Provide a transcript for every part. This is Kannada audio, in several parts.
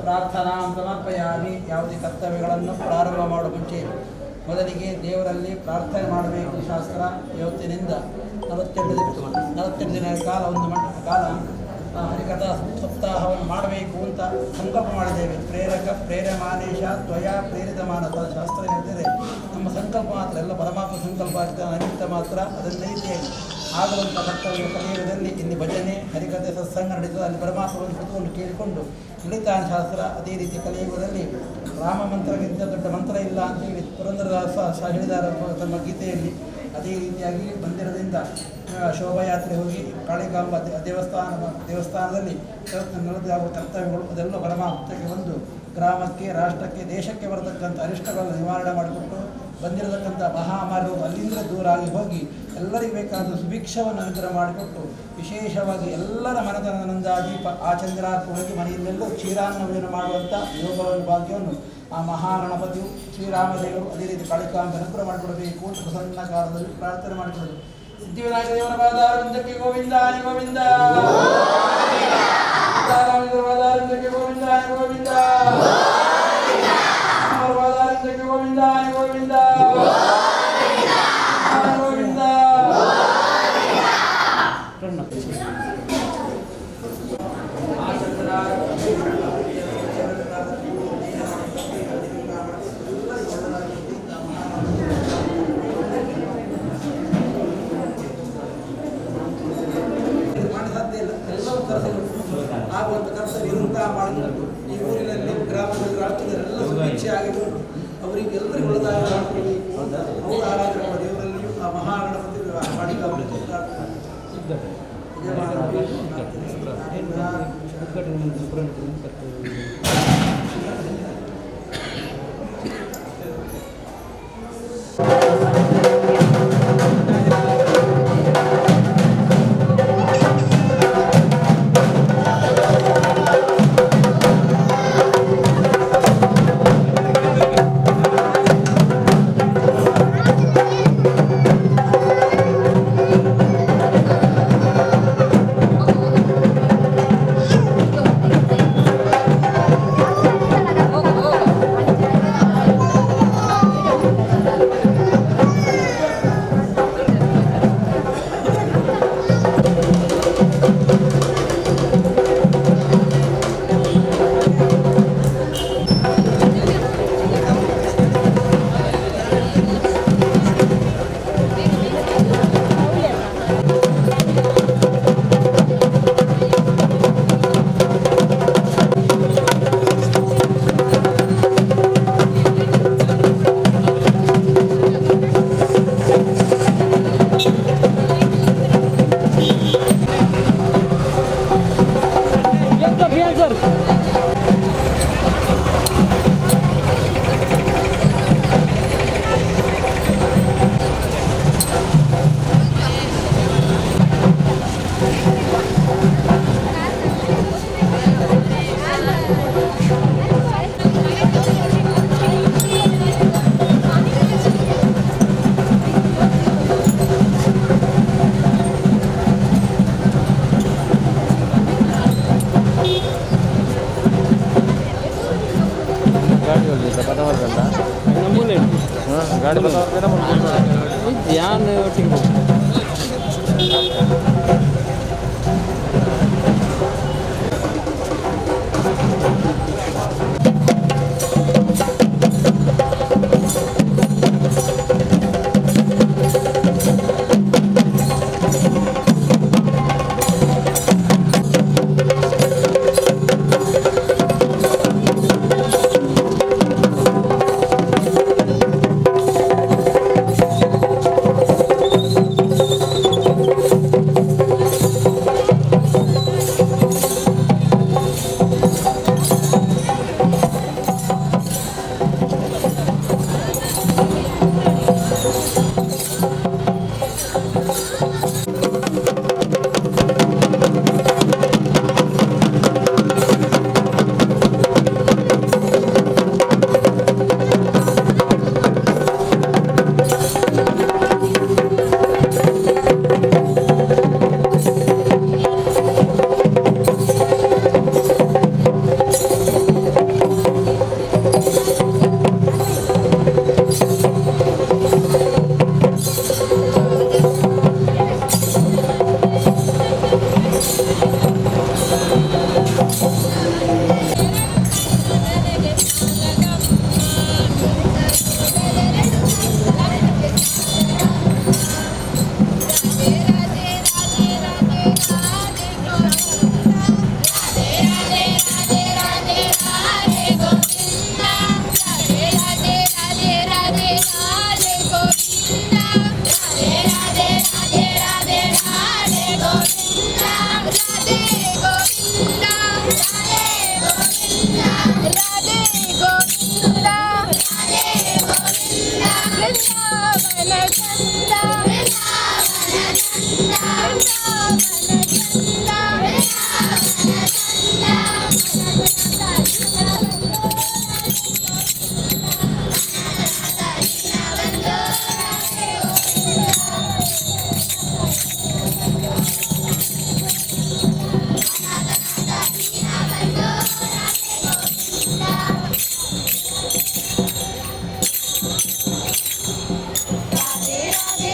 ಪ್ರಾರ್ಥನಾ ಸಮರ್ಪಯಾಮಿ. ಯಾವುದೇ ಕರ್ತವ್ಯಗಳನ್ನು ಪ್ರಾರಂಭ ಮಾಡುವ ಮುಂಚೆ ಮೊದಲಿಗೆ ದೇವರಲ್ಲಿ ಪ್ರಾರ್ಥನೆ ಮಾಡಬೇಕು. ಶಾಸ್ತ್ರ ಇವತ್ತಿನಿಂದ 42 ದಿನಗಳ ಕಾಲ ಒಂದು ಮಂಟಪ ಕಾಲ ಹರಿಕಥಾ ಸಪ್ತಾಹವನ್ನು ಮಾಡಬೇಕು ಅಂತ ಸಂಕಲ್ಪ ಮಾಡಿದ್ದೇವೆ. ಪ್ರೇರಮಾನೇಶ ತ್ವಯ ಪ್ರೇರಿತ ಮಾನಸ ಶಾಸ್ತ್ರ ಹೇಳ್ತಿದೆ. ನಮ್ಮ ಸಂಕಲ್ಪ ಮಾತ್ರ ಎಲ್ಲ ಪರಮಾತ್ಮ ಸಂಕಲ್ಪ ಆಗ್ತದೆ, ನಿಮಿತ್ತ ಮಾತ್ರ ಅದನ್ನ ರೀತಿಯಾಗಿ ಆಗುವಂಥ ಕರ್ತವ್ಯ ಕಲಿಯುವುದರಲ್ಲಿ ಇಲ್ಲಿ ಭಜನೆ ಹರಿಕಥೆ ಸತ್ಸಂಗ ನಡೀತದೆ. ಅಲ್ಲಿ ಪರಮಾತ್ಮವನ್ನು ಕುತ್ಕೊಂಡು ಕೇಳಿಕೊಂಡು ನಡೀತಾನೆ ಶಾಸ್ತ್ರ. ಅದೇ ರೀತಿ ಕಲಿಯುವುದರಲ್ಲಿ ರಾಮ ಮಂತ್ರಕ್ಕಿಂತ ದೊಡ್ಡ ಮಂತ್ರ ಇಲ್ಲ ಅಂತೇಳಿ ಪುರಂದರದಾಸ ಹೇಳಿದ್ದಾರೆ ತಮ್ಮ ಗೀತೆಯಲ್ಲಿ. ಅದೇ ರೀತಿಯಾಗಿ ಮಂದಿರದಿಂದ ಶೋಭಾಯಾತ್ರೆ ಹೋಗಿ ಕಾಳಿಕಾಂಬ ದೇವಸ್ಥಾನದಲ್ಲಿ ನಡೆದಾಗುವ ಕರ್ತವ್ಯಗಳು ಅದೆಲ್ಲ ಪರಮಾತ್ಮಕ್ಕೆ ಬಂದು ಗ್ರಾಮಕ್ಕೆ, ರಾಷ್ಟ್ರಕ್ಕೆ, ದೇಶಕ್ಕೆ ಬರತಕ್ಕಂಥ ಅರಿಷ್ಟಗಳನ್ನು ನಿವಾರಣೆ ಮಾಡಿಕೊಟ್ಟು ಬಂದಿರತಕ್ಕಂಥ ಮಹಾಮಾರ್ಗವು ಅಲ್ಲಿಂದ ದೂರ ಆಗಿ ಹೋಗಿ ಎಲ್ಲರಿಗೂ ಬೇಕಾದ ಸುಭಿಕ್ಷವನ್ನು ಅನುಗ್ರಹ ಮಾಡಿಕೊಟ್ಟು ವಿಶೇಷವಾಗಿ ಎಲ್ಲರ ಮನತನದಿಂದ ದೀಪ ಆ ಚಂದ್ರಾರ್ಥ ಹೋಗಿ ಮನೆಯಲ್ಲೆಲ್ಲೂ ಕ್ಷೀರಾನ್ನವನ್ನು ಮಾಡುವಂಥ ಯೋಗವನ್ನು ಭಾಗ್ಯವನ್ನು ಆ ಮಹಾಗಣಪತಿಯು ಶ್ರೀರಾಮದೇವರು ಅದೇ ರೀತಿ ಕಾಳಿಕಾಂಬ ಅನುಗ್ರಹ ಮಾಡಿಕೊಡಬೇಕು ಅಂತ ಪ್ರಸನ್ನ ಕಾಲದಲ್ಲಿ ಪ್ರಾರ್ಥನೆ ಮಾಡಿಕೊಡೋದು. ಸಿದ್ಧಿವಿನಾಯಕ ದೇವರ ಪಾದಾರವಿಂದಕ್ಕೆ ಗೋವಿಂದಾಯ ಗೋವಿಂದ, ಪಾದಾರವಿಂದಕ್ಕೆ ಗೋವಿಂದಾಯ ಗೋವಿಂದ, ಪಾದಾರವಿಂದಕ್ಕೆ ಗೋವಿಂದಾಯ ಗೋವಿಂದ ಗೋವಿಂದ. ಆಗುವಂಥ ಕರ್ತವ್ಯ ಇರುತ್ತಾ ಮಾಡಿಕೊಂಡು ಈ ಊರಿನಲ್ಲಿ ಗ್ರಾಮದಲ್ಲಿ ರಾಷ್ಟ್ರದಲ್ಲೆಲ್ಲ ಸುಭಿಕ್ಷೆ ಆಗಿಕೊಂಡು ಅವರಿಗೆ ಎಲ್ಲರಿಗೂ ಒಳ್ಳೆದಾಗಿ ಮಾಡಿಕೊಡಬೇಕು. ಅವರು ಆರಾಧನೆ ಮಾಡುವ ದೇವರಲ್ಲಿಯೂ ಆ ಮಹಾಗಣಪತಿ गाड़ी ध्यान ठीक हो ರಾಧೆ ರಾಧೆ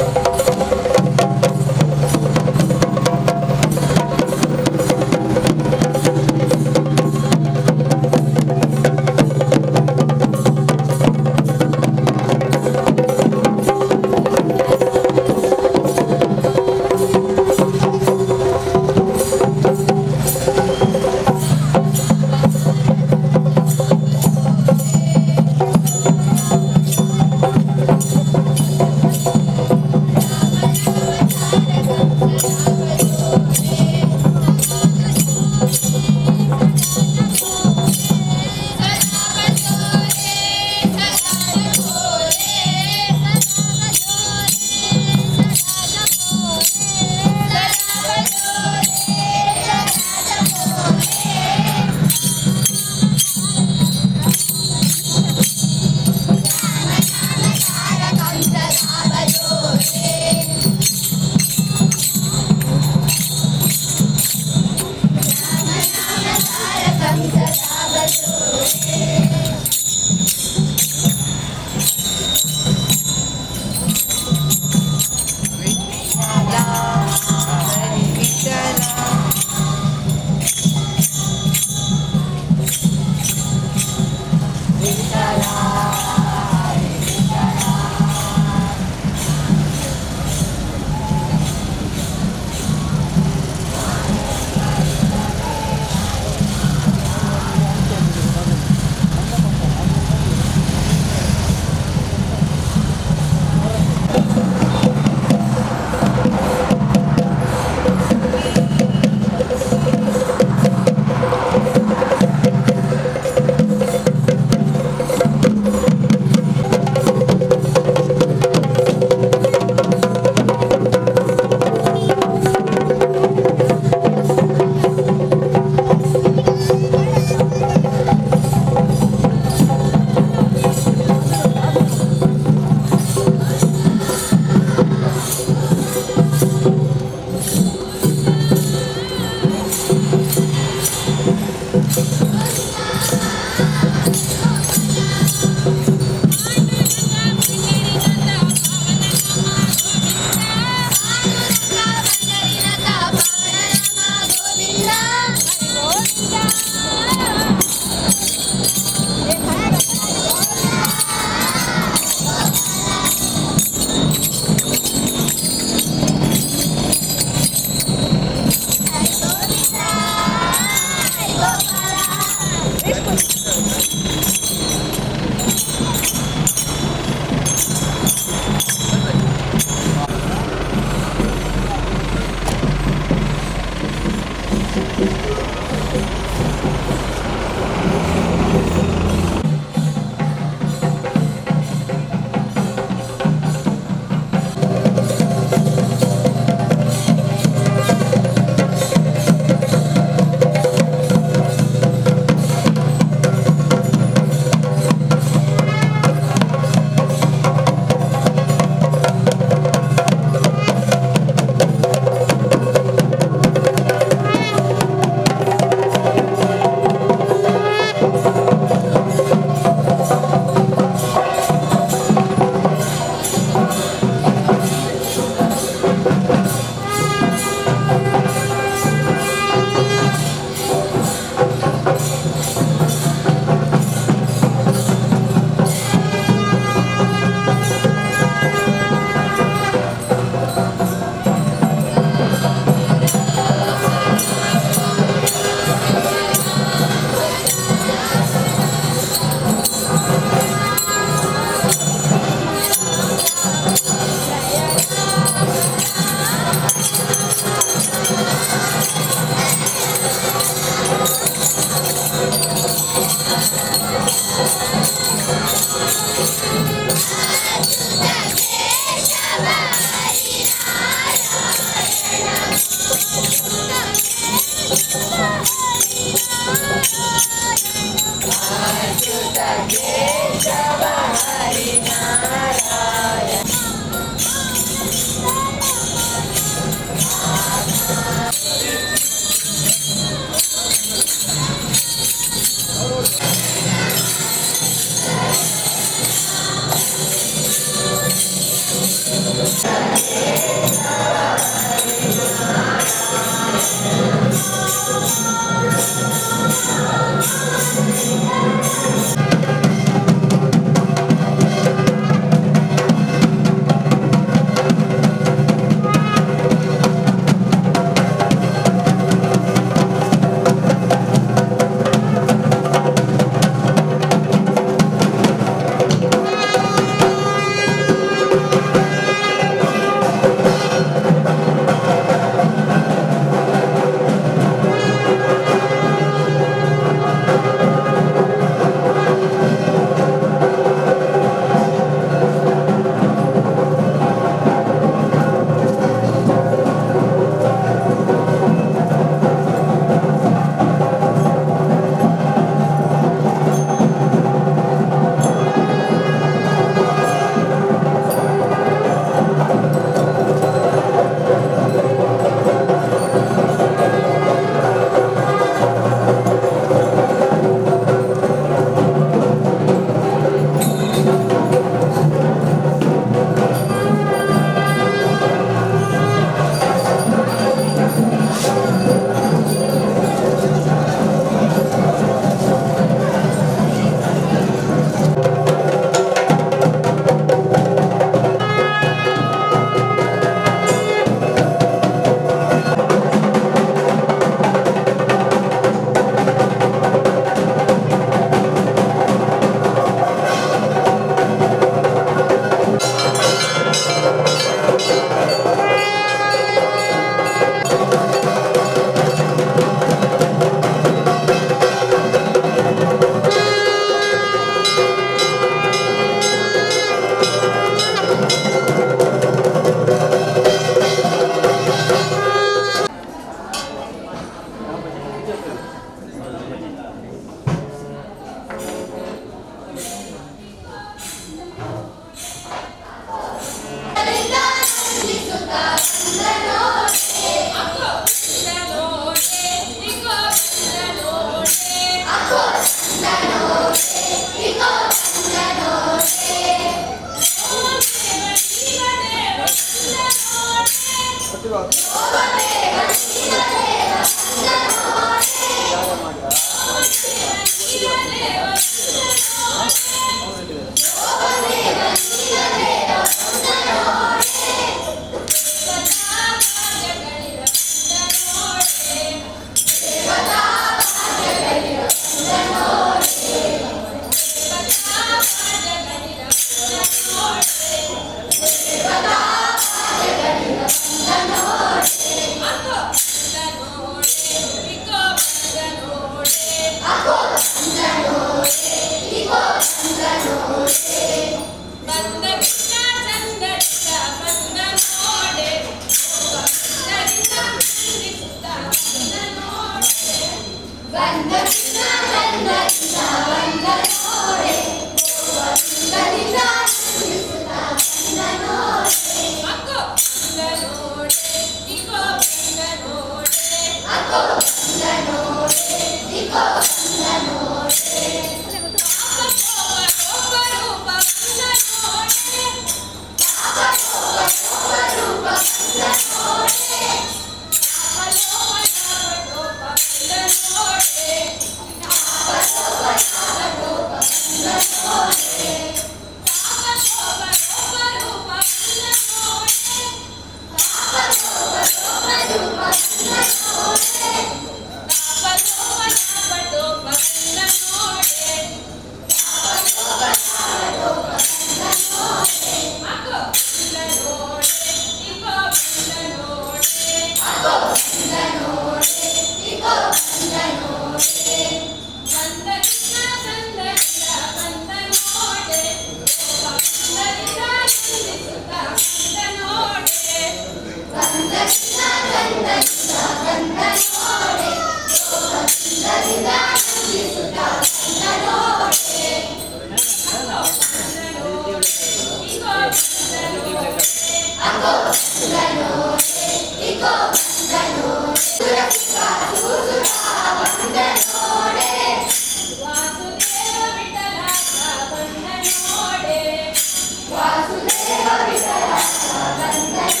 ವಾಸುದೇವ ವಿಠಲ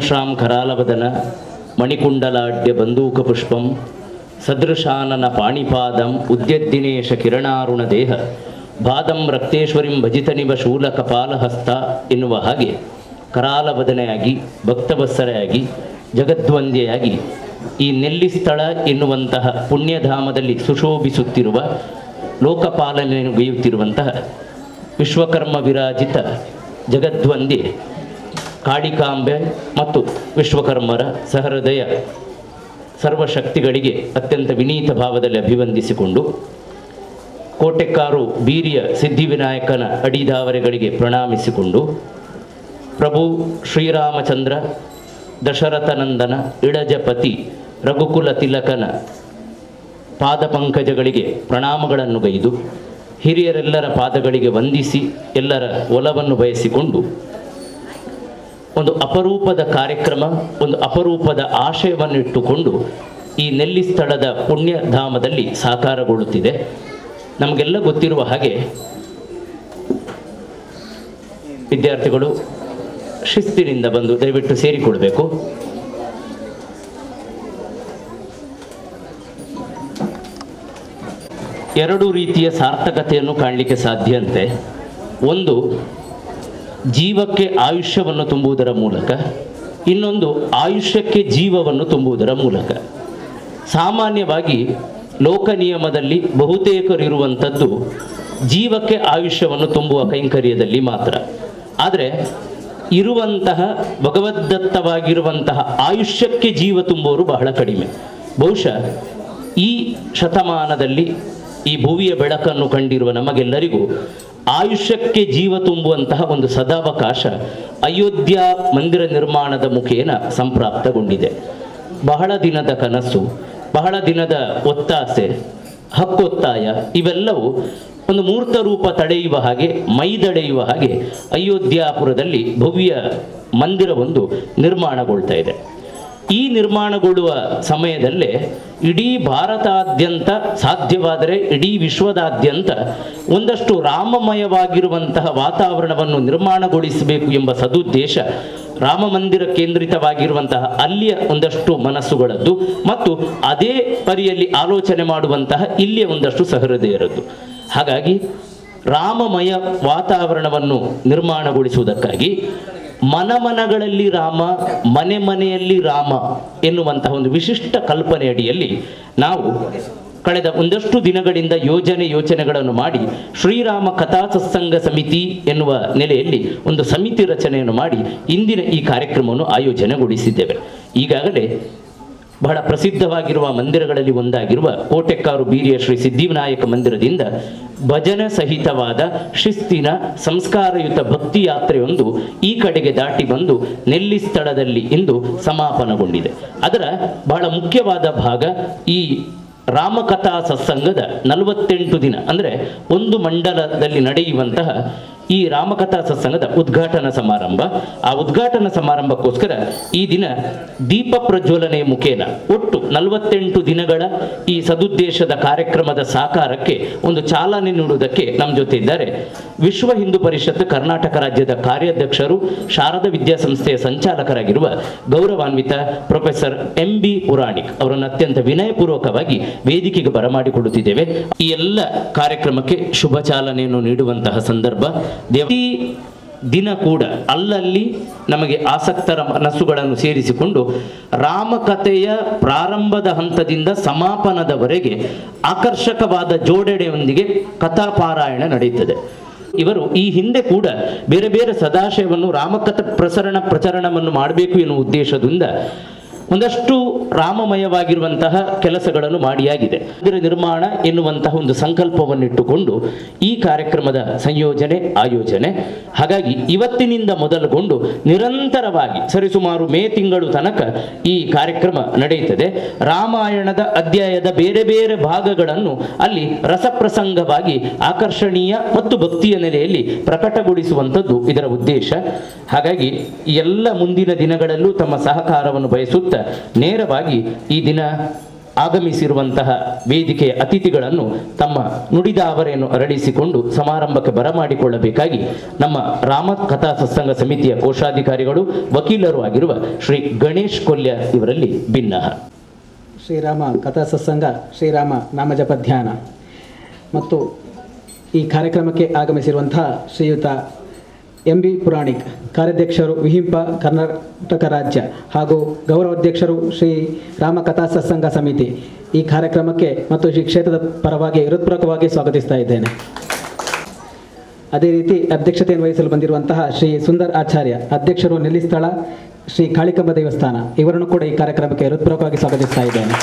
ಶ್ರಾಂ ಕರಾಲವದನ ಮಣಿಕುಂಡಲಾಢ್ಯ ಬಂದೂಕಪುಷ್ಪಂ ಸದೃಶಾನನ ಪಾಣಿಪಾದಂ ಉದ್ಯದ್ದಿನೇಶ ಕಿರಣಾರುಣ ದೇಹ ಬಾದಂ ರಕ್ತೇಶ್ವರಿಂ ಭಜಿತನಿವ ಶೂಲ ಕಪಾಲಹಸ್ತ ಎನ್ನುವ ಹಾಗೆ ಕರಾಲವದನೆಯಾಗಿ ಭಕ್ತವತ್ಸರೆಯಾಗಿ ಜಗದ್ವಂದ್ಯೆಯಾಗಿ ಈ ನೆಲ್ಲಿಸ್ಥಳ ಎನ್ನುವಂತಹ ಪುಣ್ಯಧಾಮದಲ್ಲಿ ಸುಶೋಭಿಸುತ್ತಿರುವ ಲೋಕಪಾಲನೆಗೈಯುತ್ತಿರುವಂತಹ ವಿಶ್ವಕರ್ಮ ವಿರಾಜಿತ ಜಗದ್ವಂದ್ಯೆ ಕಾಳಿಕಾಂಬೆ ಮತ್ತು ವಿಶ್ವಕರ್ಮರ ಸಹೃದಯ ಸರ್ವಶಕ್ತಿಗಳಿಗೆ ಅತ್ಯಂತ ವಿನೀತ ಭಾವದಲ್ಲಿ ಅಭಿವಂದಿಸಿಕೊಂಡು ಕೋಟೆಕ್ಕಾರು ಬೀರಿಯ ಸಿದ್ಧಿವಿನಾಯಕನ ಅಡಿದಾವರೆಗಳಿಗೆ ಪ್ರಣಾಮಿಸಿಕೊಂಡು ಪ್ರಭು ಶ್ರೀರಾಮಚಂದ್ರ ದಶರಥನಂದನ ಇಳಜಪತಿ ರಘುಕುಲ ತಿಲಕನ ಪಾದಪಂಕಜಗಳಿಗೆ ಪ್ರಣಾಮಗಳನ್ನು ಗೈದು ಹಿರಿಯರೆಲ್ಲರ ಪಾದಗಳಿಗೆ ವಂದಿಸಿ ಎಲ್ಲರ ಒಲವನ್ನು ಬಯಸಿಕೊಂಡು ಒಂದು ಅಪರೂಪದ ಕಾರ್ಯಕ್ರಮ, ಒಂದು ಅಪರೂಪದ ಆಶಯವನ್ನಿಟ್ಟುಕೊಂಡು ಈ ನೆಲ್ಲಿಸ್ಥಳದ ಪುಣ್ಯಧಾಮದಲ್ಲಿ ಸಾಕಾರಗೊಳ್ಳುತ್ತಿದೆ. ನಮಗೆಲ್ಲ ಗೊತ್ತಿರುವ ಹಾಗೆ ವಿದ್ಯಾರ್ಥಿಗಳು ಶಿಸ್ತಿನಿಂದ ಬಂದು ದಯವಿಟ್ಟು ಸೇರಿಕೊಳ್ಬೇಕು. ಎರಡು ರೀತಿಯ ಸಾರ್ಥಕತೆಯನ್ನು ಕಾಣಲಿಕ್ಕೆ ಸಾಧ್ಯ ಅಂತೆ. ಒಂದು, ಜೀವಕ್ಕೆ ಆಯುಷ್ಯವನ್ನು ತುಂಬುವುದರ ಮೂಲಕ, ಇನ್ನೊಂದು ಆಯುಷ್ಯಕ್ಕೆ ಜೀವವನ್ನು ತುಂಬುವುದರ ಮೂಲಕ. ಸಾಮಾನ್ಯವಾಗಿ ಲೋಕ ನಿಯಮದಲ್ಲಿ ಬಹುತೇಕರಿರುವಂಥದ್ದು ಜೀವಕ್ಕೆ ಆಯುಷ್ಯವನ್ನು ತುಂಬುವ ಕೈಂಕರ್ಯದಲ್ಲಿ ಮಾತ್ರ. ಆದರೆ ಇರುವಂತಹ ಭಗವದ್ದತ್ತವಾಗಿರುವಂತಹ ಆಯುಷ್ಯಕ್ಕೆ ಜೀವ ತುಂಬುವವರು ಬಹಳ ಕಡಿಮೆ. ಬಹುಶಃ ಈ ಶತಮಾನದಲ್ಲಿ ಈ ಭುವಿಯ ಬೆಳಕನ್ನು ಕಂಡಿರುವ ನಮಗೆಲ್ಲರಿಗೂ ಆಯುಷ್ಯಕ್ಕೆ ಜೀವ ತುಂಬುವಂತಹ ಒಂದು ಸದಾವಕಾಶ ಅಯೋಧ್ಯ ಮಂದಿರ ನಿರ್ಮಾಣದ ಮುಖೇನ ಸಂಪ್ರಾಪ್ತಗೊಂಡಿದೆ. ಬಹಳ ದಿನದ ಕನಸು, ಬಹಳ ದಿನದ ಒತ್ತಾಸೆ, ಹಕ್ಕೊತ್ತಾಯ ಇವೆಲ್ಲವೂ ಒಂದು ಮೂರ್ತ ರೂಪ ತಡೆಯುವ ಹಾಗೆ, ಮೈದಳೆಯುವ ಹಾಗೆ ಅಯೋಧ್ಯಾಪುರದಲ್ಲಿ ಭವ್ಯ ಮಂದಿರವೊಂದು ನಿರ್ಮಾಣಗೊಳ್ತಾ ಇದೆ. ಈ ನಿರ್ಮಾಣಗೊಳ್ಳುವ ಸಮಯದಲ್ಲೇ ಇಡೀ ಭಾರತಾದ್ಯಂತ, ಸಾಧ್ಯವಾದರೆ ಇಡೀ ವಿಶ್ವದಾದ್ಯಂತ ಒಂದಷ್ಟು ರಾಮಮಯವಾಗಿರುವಂತಹ ವಾತಾವರಣವನ್ನು ನಿರ್ಮಾಣಗೊಳಿಸಬೇಕು ಎಂಬ ಸದುದ್ದೇಶ ರಾಮ ಮಂದಿರ ಕೇಂದ್ರಿತವಾಗಿರುವಂತಹ ಅಲ್ಲಿಯ ಒಂದಷ್ಟು ಮನಸ್ಸುಗಳದ್ದು ಮತ್ತು ಅದೇ ಪರಿಯಲ್ಲಿ ಆಲೋಚನೆ ಮಾಡುವಂತಹ ಇಲ್ಲಿಯ ಒಂದಷ್ಟು ಸಹೃದಯರದ್ದು. ಹಾಗಾಗಿ ರಾಮಮಯ ವಾತಾವರಣವನ್ನು ನಿರ್ಮಾಣಗೊಳಿಸುವುದಕ್ಕಾಗಿ ಮನಮನಗಳಲ್ಲಿ ರಾಮ, ಮನೆ ಮನೆಯಲ್ಲಿ ರಾಮ ಎನ್ನುವಂತಹ ಒಂದು ವಿಶಿಷ್ಟ ಕಲ್ಪನೆಯಡಿಯಲ್ಲಿ ನಾವು ಕಳೆದ ಒಂದಷ್ಟು ದಿನಗಳಿಂದ ಯೋಚನೆಗಳನ್ನು ಮಾಡಿ ಶ್ರೀರಾಮ ಕಥಾ ಸತ್ಸಂಗ ಸಮಿತಿ ಎನ್ನುವ ನೆಲೆಯಲ್ಲಿ ಒಂದು ಸಮಿತಿ ರಚನೆಯನ್ನು ಮಾಡಿ ಇಂದಿನ ಈ ಕಾರ್ಯಕ್ರಮವನ್ನು ಆಯೋಜನೆಗೊಳಿಸಿದ್ದೇವೆ. ಈಗಾಗಲೇ ಬಹಳ ಪ್ರಸಿದ್ಧವಾಗಿರುವ ಮಂದಿರಗಳಲ್ಲಿ ಒಂದಾಗಿರುವ ಕೋಟೆಕ್ಕಾರು ಬೀರಿಯ ಶ್ರೀ ಸಿದ್ಧಿವಿನಾಯಕ ಮಂದಿರದಿಂದ ಭಜನೆ ಸಹಿತವಾದ ಶಿಸ್ತಿನ ಸಂಸ್ಕಾರಯುತ ಭಕ್ತಿ ಯಾತ್ರೆಯೊಂದು ಈ ಕಡೆಗೆ ದಾಟಿ ಬಂದು ನೆಲ್ಲಿ ಸ್ಥಳದಲ್ಲಿ ಇಂದು ಸಮಾಪನಗೊಂಡಿದೆ. ಅದರ ಬಹಳ ಮುಖ್ಯವಾದ ಭಾಗ ಈ ರಾಮಕಥಾ ಸತ್ಸಂಗದ 48 ದಿನ, ಅಂದರೆ ಒಂದು ಮಂಡಲದಲ್ಲಿ ನಡೆಯುವಂತಹ ಈ ರಾಮಕಥಾ ಸತ್ಸಂಗದ ಉದ್ಘಾಟನಾ ಸಮಾರಂಭ. ಆ ಉದ್ಘಾಟನಾ ಸಮಾರಂಭಕ್ಕೋಸ್ಕರ ಈ ದಿನ ದೀಪ ಪ್ರಜ್ವಲನೆಯ ಮುಖೇನ ಒಟ್ಟು 48 ದಿನಗಳ ಈ ಸದುದ್ದೇಶದ ಕಾರ್ಯಕ್ರಮದ ಸಾಕಾರಕ್ಕೆ ಒಂದು ಚಾಲನೆ ನೀಡುವುದಕ್ಕೆ ನಮ್ಮ ಜೊತೆ ಇದ್ದಾರೆ ವಿಶ್ವ ಹಿಂದೂ ಪರಿಷತ್ ಕರ್ನಾಟಕ ರಾಜ್ಯದ ಕಾರ್ಯಾಧ್ಯಕ್ಷರು, ಶಾರದಾ ವಿದ್ಯಾಸಂಸ್ಥೆಯ ಸಂಚಾಲಕರಾಗಿರುವ ಗೌರವಾನ್ವಿತ ಪ್ರೊಫೆಸರ್ MB ಪುರಾಣಿಕ್ ಅವರನ್ನು ಅತ್ಯಂತ ವಿನಯಪೂರ್ವಕವಾಗಿ ವೇದಿಕೆಗೆ ಬರಮಾಡಿಕೊಳ್ಳುತ್ತಿದ್ದೇವೆ. ಈ ಎಲ್ಲ ಕಾರ್ಯಕ್ರಮಕ್ಕೆ ಶುಭ ಚಾಲನೆಯನ್ನು ನೀಡುವಂತಹ ಸಂದರ್ಭ. ಪ್ರತಿ ದಿನ ಕೂಡ ಅಲ್ಲಲ್ಲಿ ನಮಗೆ ಆಸಕ್ತರ ಮನಸ್ಸುಗಳನ್ನು ಸೇರಿಸಿಕೊಂಡು ರಾಮಕಥೆಯ ಪ್ರಾರಂಭದ ಹಂತದಿಂದ ಸಮಾಪನದವರೆಗೆ ಆಕರ್ಷಕವಾದ ಜೋಡಣೆಯೊಂದಿಗೆ ಕಥಾಪಾರಾಯಣ ನಡೆಯುತ್ತದೆ. ಇವರು ಈ ಹಿಂದೆ ಕೂಡ ಬೇರೆ ಬೇರೆ ಸದಾಶಯವನ್ನು ರಾಮಕಥಾ ಪ್ರಚರಣವನ್ನು ಮಾಡಬೇಕು ಎನ್ನುವ ಉದ್ದೇಶದಿಂದ ಒಂದಷ್ಟು ರಾಮಮಯವಾಗಿರುವಂತಹ ಕೆಲಸಗಳನ್ನು ಮಾಡಿಯಾಗಿದೆ. ಇದರ ನಿರ್ಮಾಣ ಎನ್ನುವಂತಹ ಒಂದು ಸಂಕಲ್ಪವನ್ನಿಟ್ಟುಕೊಂಡು ಈ ಕಾರ್ಯಕ್ರಮದ ಸಂಯೋಜನೆ ಆಯೋಜನೆ. ಹಾಗಾಗಿ ಇವತ್ತಿನಿಂದ ಮೊದಲುಗೊಂಡು ನಿರಂತರವಾಗಿ ಸರಿಸುಮಾರು ಮೇ ತಿಂಗಳು ತನಕ ಈ ಕಾರ್ಯಕ್ರಮ ನಡೆಯುತ್ತದೆ. ರಾಮಾಯಣದ ಅಧ್ಯಾಯದ ಬೇರೆ ಬೇರೆ ಭಾಗಗಳನ್ನು ಅಲ್ಲಿ ರಸಪ್ರಸಂಗವಾಗಿ ಆಕರ್ಷಣೀಯ ಮತ್ತು ಭಕ್ತಿಯ ನೆಲೆಯಲ್ಲಿ ಪ್ರಕಟಗೊಳಿಸುವಂಥದ್ದು ಇದರ ಉದ್ದೇಶ. ಹಾಗಾಗಿ ಎಲ್ಲ ಮುಂದಿನ ದಿನಗಳಲ್ಲೂ ತಮ್ಮ ಸಹಕಾರವನ್ನು ಬಯಸುತ್ತಾ ನೇರವಾಗಿ ಈ ದಿನ ಆಗಮಿಸಿರುವಂತಹ ವೇದಿಕೆಯ ಅತಿಥಿಗಳನ್ನು ತಮ್ಮ ನುಡಿದ ಅವರೆಯನ್ನು ಅರಳಿಸಿಕೊಂಡು ಸಮಾರಂಭಕ್ಕೆ ಬರಮಾಡಿಕೊಳ್ಳಬೇಕಾಗಿ ನಮ್ಮ ರಾಮ ಕಥಾ ಸತ್ಸಂಗ ಸಮಿತಿಯ ಕೋಶಾಧಿಕಾರಿಗಳು ವಕೀಲರು ಆಗಿರುವ ಶ್ರೀ ಗಣೇಶ್ ಕೊಲ್ಯ ಇವರಲ್ಲಿ ಭಿನ್ನಹ. ಶ್ರೀರಾಮ ಕಥಾ ಸತ್ಸಂಗ ಶ್ರೀರಾಮ ನಾಮಜಪ ಧ್ಯಾನ ಮತ್ತು ಈ ಕಾರ್ಯಕ್ರಮಕ್ಕೆ ಆಗಮಿಸಿರುವಂತಹ ಶ್ರೀಯುತ MB ಪುರಾಣಿಕ್, ಕಾರ್ಯಾಧ್ಯಕ್ಷರು ವಿಹಿಂಪ ಕರ್ನಾಟಕ ರಾಜ್ಯ ಹಾಗೂ ಗೌರವಾಧ್ಯಕ್ಷರು ಶ್ರೀ ರಾಮ ಕಥಾ ಸತ್ಸಂಗ ಸಮಿತಿ, ಈ ಕಾರ್ಯಕ್ರಮಕ್ಕೆ ಮತ್ತು ಶ್ರೀ ಕ್ಷೇತ್ರದ ಪರವಾಗಿ ಹೃತ್ಪೂರ್ವಕವಾಗಿ ಸ್ವಾಗತಿಸ್ತಾ ಇದ್ದೇನೆ. ಅದೇ ರೀತಿ ಅಧ್ಯಕ್ಷತೆಯನ್ನು ವಹಿಸಲು ಬಂದಿರುವಂತಹ ಶ್ರೀ ಸುಂದರ್ ಆಚಾರ್ಯ, ಅಧ್ಯಕ್ಷರು ನೆಲ್ಲಿಸ್ಥಳ ಶ್ರೀ ಕಾಳಿಕಂಬ ದೇವಸ್ಥಾನ, ಇವರನ್ನು ಕೂಡ ಈ ಕಾರ್ಯಕ್ರಮಕ್ಕೆ ಹೃತ್ಪೂರ್ವಕವಾಗಿ ಸ್ವಾಗತಿಸ್ತಾ ಇದ್ದೇನೆ.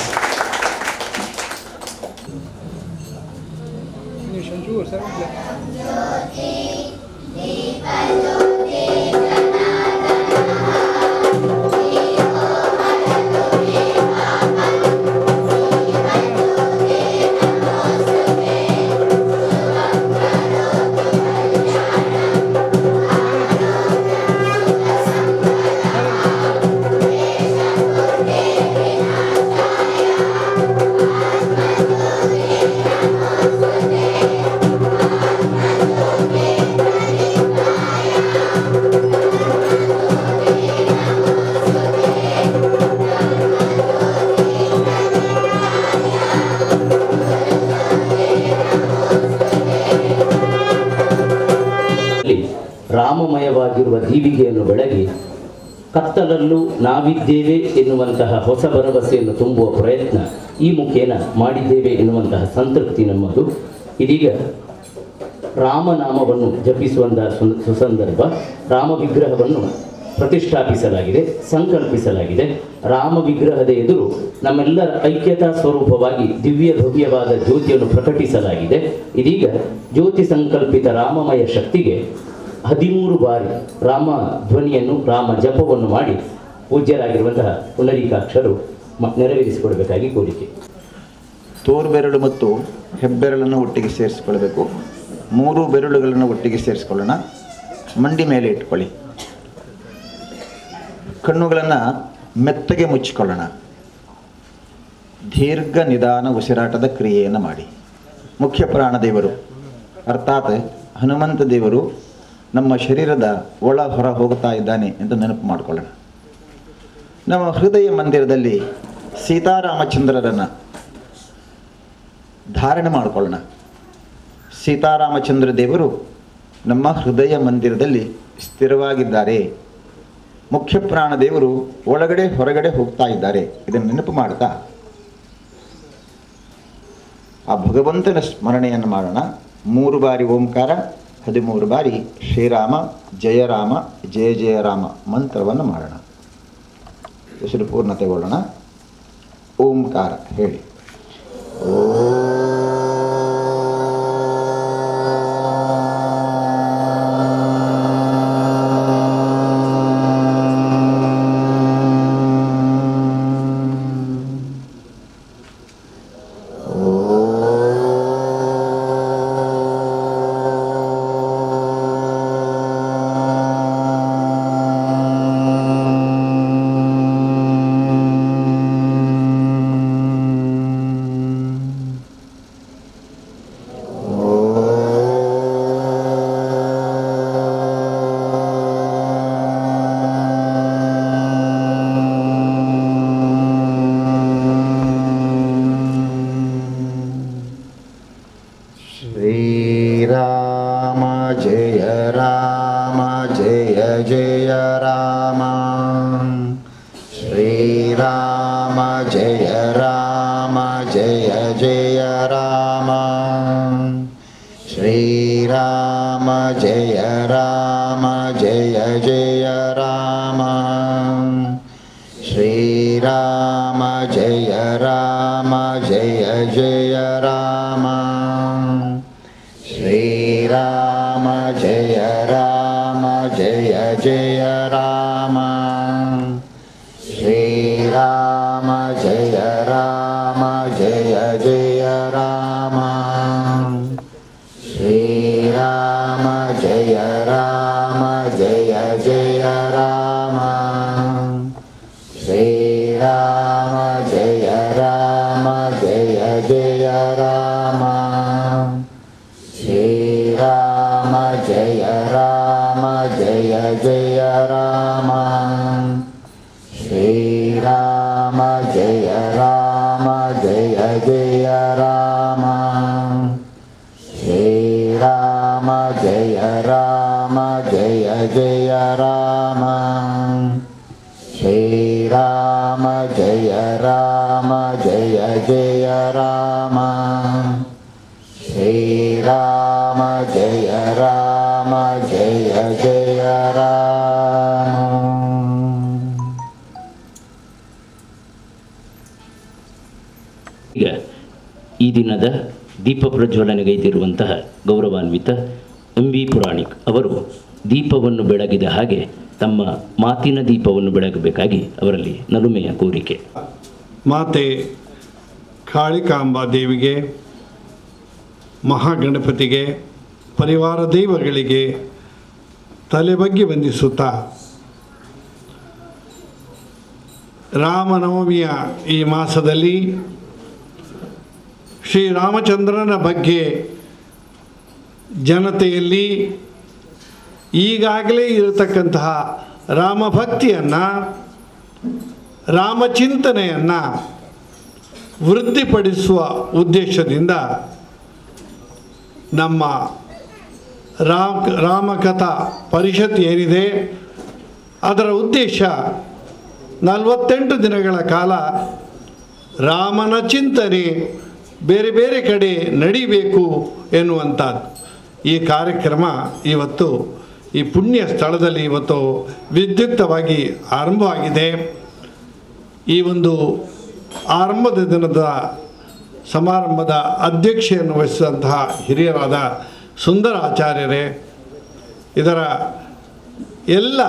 ರಾಮಮಯವಾಗಿರುವ ದೀವಿಗೆಯನ್ನು ಬೆಳಗಿ ಕತ್ತಲಲ್ಲೂ ನಾವಿದ್ದೇವೆ ಎನ್ನುವಂತಹ ಹೊಸ ಭರವಸೆಯನ್ನು ತುಂಬುವ ಪ್ರಯತ್ನ ಈ ಮುಖೇನ ಮಾಡಿದ್ದೇವೆ ಎನ್ನುವಂತಹ ಸಂತೃಪ್ತಿ ನಮ್ಮದು. ಇದೀಗ ರಾಮನಾಮವನ್ನು ಜಪಿಸುವಂತಹ ಸುಸಂದರ್ಭ. ರಾಮ ವಿಗ್ರಹವನ್ನು ಪ್ರತಿಷ್ಠಾಪಿಸಲಾಗಿದೆ, ಸಂಕಲ್ಪಿಸಲಾಗಿದೆ. ರಾಮ ವಿಗ್ರಹದ ಎದುರು ನಮ್ಮೆಲ್ಲರ ಐಕ್ಯತಾ ಸ್ವರೂಪವಾಗಿ ದಿವ್ಯ ಭವ್ಯವಾದ ಜ್ಯೋತಿಯನ್ನು ಪ್ರಕಟಿಸಲಾಗಿದೆ. ಇದೀಗ ಜ್ಯೋತಿ ಸಂಕಲ್ಪಿತ ರಾಮಮಯ ಶಕ್ತಿಗೆ 13 ಬಾರಿ ರಾಮ ಧ್ವನಿಯನ್ನು, ರಾಮ ಜಪವನ್ನು ಮಾಡಿ ಪೂಜ್ಯರಾಗಿರುವಂತಹ ಪುಂಡರೀಕಾಕ್ಷರು ನೆರವೇರಿಸಿಕೊಡಬೇಕಾಗಿ ಕೋರಿಕೆ. ತೋರು ಬೆರಳು ಮತ್ತು ಹೆಬ್ಬೆರಳನ್ನು ಒಟ್ಟಿಗೆ ಸೇರಿಸಿಕೊಳ್ಬೇಕು. 3 ಬೆರಳುಗಳನ್ನು ಒಟ್ಟಿಗೆ ಸೇರಿಸ್ಕೊಳ್ಳೋಣ. ಮಂಡಿ ಮೇಲೆ ಇಟ್ಕೊಳ್ಳಿ. ಕಣ್ಣುಗಳನ್ನು ಮೆತ್ತಗೆ ಮುಚ್ಚಿಕೊಳ್ಳೋಣ. ದೀರ್ಘ ನಿಧಾನ ಉಸಿರಾಟದ ಕ್ರಿಯೆಯನ್ನು ಮಾಡಿ. ಮುಖ್ಯ ಪ್ರಾಣದೇವರು ಅರ್ಥಾತ್ ಹನುಮಂತ ದೇವರು ನಮ್ಮ ಶರೀರದ ಒಳ ಹೊರ ಹೋಗ್ತಾ ಇದ್ದಾನೆ ಅಂತ ನೆನಪು ಮಾಡಿಕೊಳ್ಳೋಣ. ನಮ್ಮ ಹೃದಯ ಮಂದಿರದಲ್ಲಿ ಸೀತಾರಾಮಚಂದ್ರರನ್ನು ಧಾರಣೆ ಮಾಡಿಕೊಳ್ಳೋಣ. ಸೀತಾರಾಮಚಂದ್ರ ದೇವರು ನಮ್ಮ ಹೃದಯ ಮಂದಿರದಲ್ಲಿ ಸ್ಥಿರವಾಗಿದ್ದಾರೆ. ಮುಖ್ಯ ಪ್ರಾಣದೇವರು ಒಳಗಡೆ ಹೊರಗಡೆ ಹೋಗ್ತಾ ಇದ್ದಾರೆ. ಇದನ್ನು ನೆನಪು ಮಾಡ್ತಾ ಆ ಭಗವಂತನ ಸ್ಮರಣೆಯನ್ನು ಮಾಡೋಣ. 3 ಬಾರಿ ಓಂಕಾರ, 13 ಬಾರಿ ಶ್ರೀರಾಮ ಜಯರಾಮ ಜಯ ಜಯರಾಮ ಮಂತ್ರವನ್ನು ಮಾಡೋಣ. ಉಸಿರು ಪೂರ್ಣತೆಗೊಳ್ಳೋಣ. ಓಂಕಾರ ಹೇಳಿ. श्रीराम जय राम जय जय राम श्रीराम जय राम जय जय राम श्रीराम जय राम जय जय राम श्रीराम जय राम जय जय राम श्रीराम जय राम जय जय राम श्रीराम जय राम जय जय राम श्रीराम जय राम जय जय राम श्रीराम जय राम जय जय राम श्रीराम जय राम जय जय राम श्रीराम जय राम जय जय राम श्रीराम जय राम जय जय राम। ಈಗ ಈ ದಿನದ ದೀಪ ಪ್ರಜ್ವಲನೆಗೈದಿರುವಂತಹ ಗೌರವಾನ್ವಿತ MV ಪುರಾಣಿಕ್ ಅವರು ದೀಪವನ್ನು ಬೆಳಗಿದ ಹಾಗೆ ತಮ್ಮ ಮಾತಿನ ದೀಪವನ್ನು ಬೆಳಗಬೇಕಾಗಿ ಅವರಲ್ಲಿ ನಲುಮೆಯ ಕೋರಿಕೆ. ಮಾತೆ ಕಾಳಿಕಾಂಬಾ ದೇವಿಗೆ, ಮಹಾಗಣಪತಿಗೆ, ಪರಿವಾರ ದೈವಗಳಿಗೆ ತಲೆಬಗ್ಗಿ ವಂದಿಸುತ್ತಾ ರಾಮನವಮಿಯ ಈ ಮಾಸದಲ್ಲಿ ಶ್ರೀರಾಮಚಂದ್ರನ ಬಗ್ಗೆ ಜನತೆಯಲ್ಲಿ ಈಗಾಗಲೇ ಇರತಕ್ಕಂತಹ ರಾಮಭಕ್ತಿಯನ್ನು, ರಾಮಚಿಂತನೆಯನ್ನು ವೃದ್ಧಿಪಡಿಸುವ ಉದ್ದೇಶದಿಂದ ನಮ್ಮ ರಾಮಕಥಾ ಪರಿಷತ್ ಏನಿದೆ ಅದರ ಉದ್ದೇಶ 48 ದಿನಗಳ ಕಾಲ ರಾಮನ ಚಿಂತನೆ ಬೇರೆ ಬೇರೆ ಕಡೆ ನಡಿಬೇಕು ಎನ್ನುವಂಥದ್ದು. ಈ ಕಾರ್ಯಕ್ರಮ ಇವತ್ತು ಈ ಪುಣ್ಯ ಸ್ಥಳದಲ್ಲಿ ಇವತ್ತು ವಿದ್ಯುಕ್ತವಾಗಿ ಆರಂಭವಾಗಿದೆ. ಈ ಒಂದು ಆರಂಭದ ದಿನದ ಸಮಾರಂಭದ ಅಧ್ಯಕ್ಷೆಯನ್ನು ವಹಿಸಿದಂತಹ ಹಿರಿಯರಾದ ಸುಂದರ ಆಚಾರ್ಯರೇ, ಇದರ ಎಲ್ಲ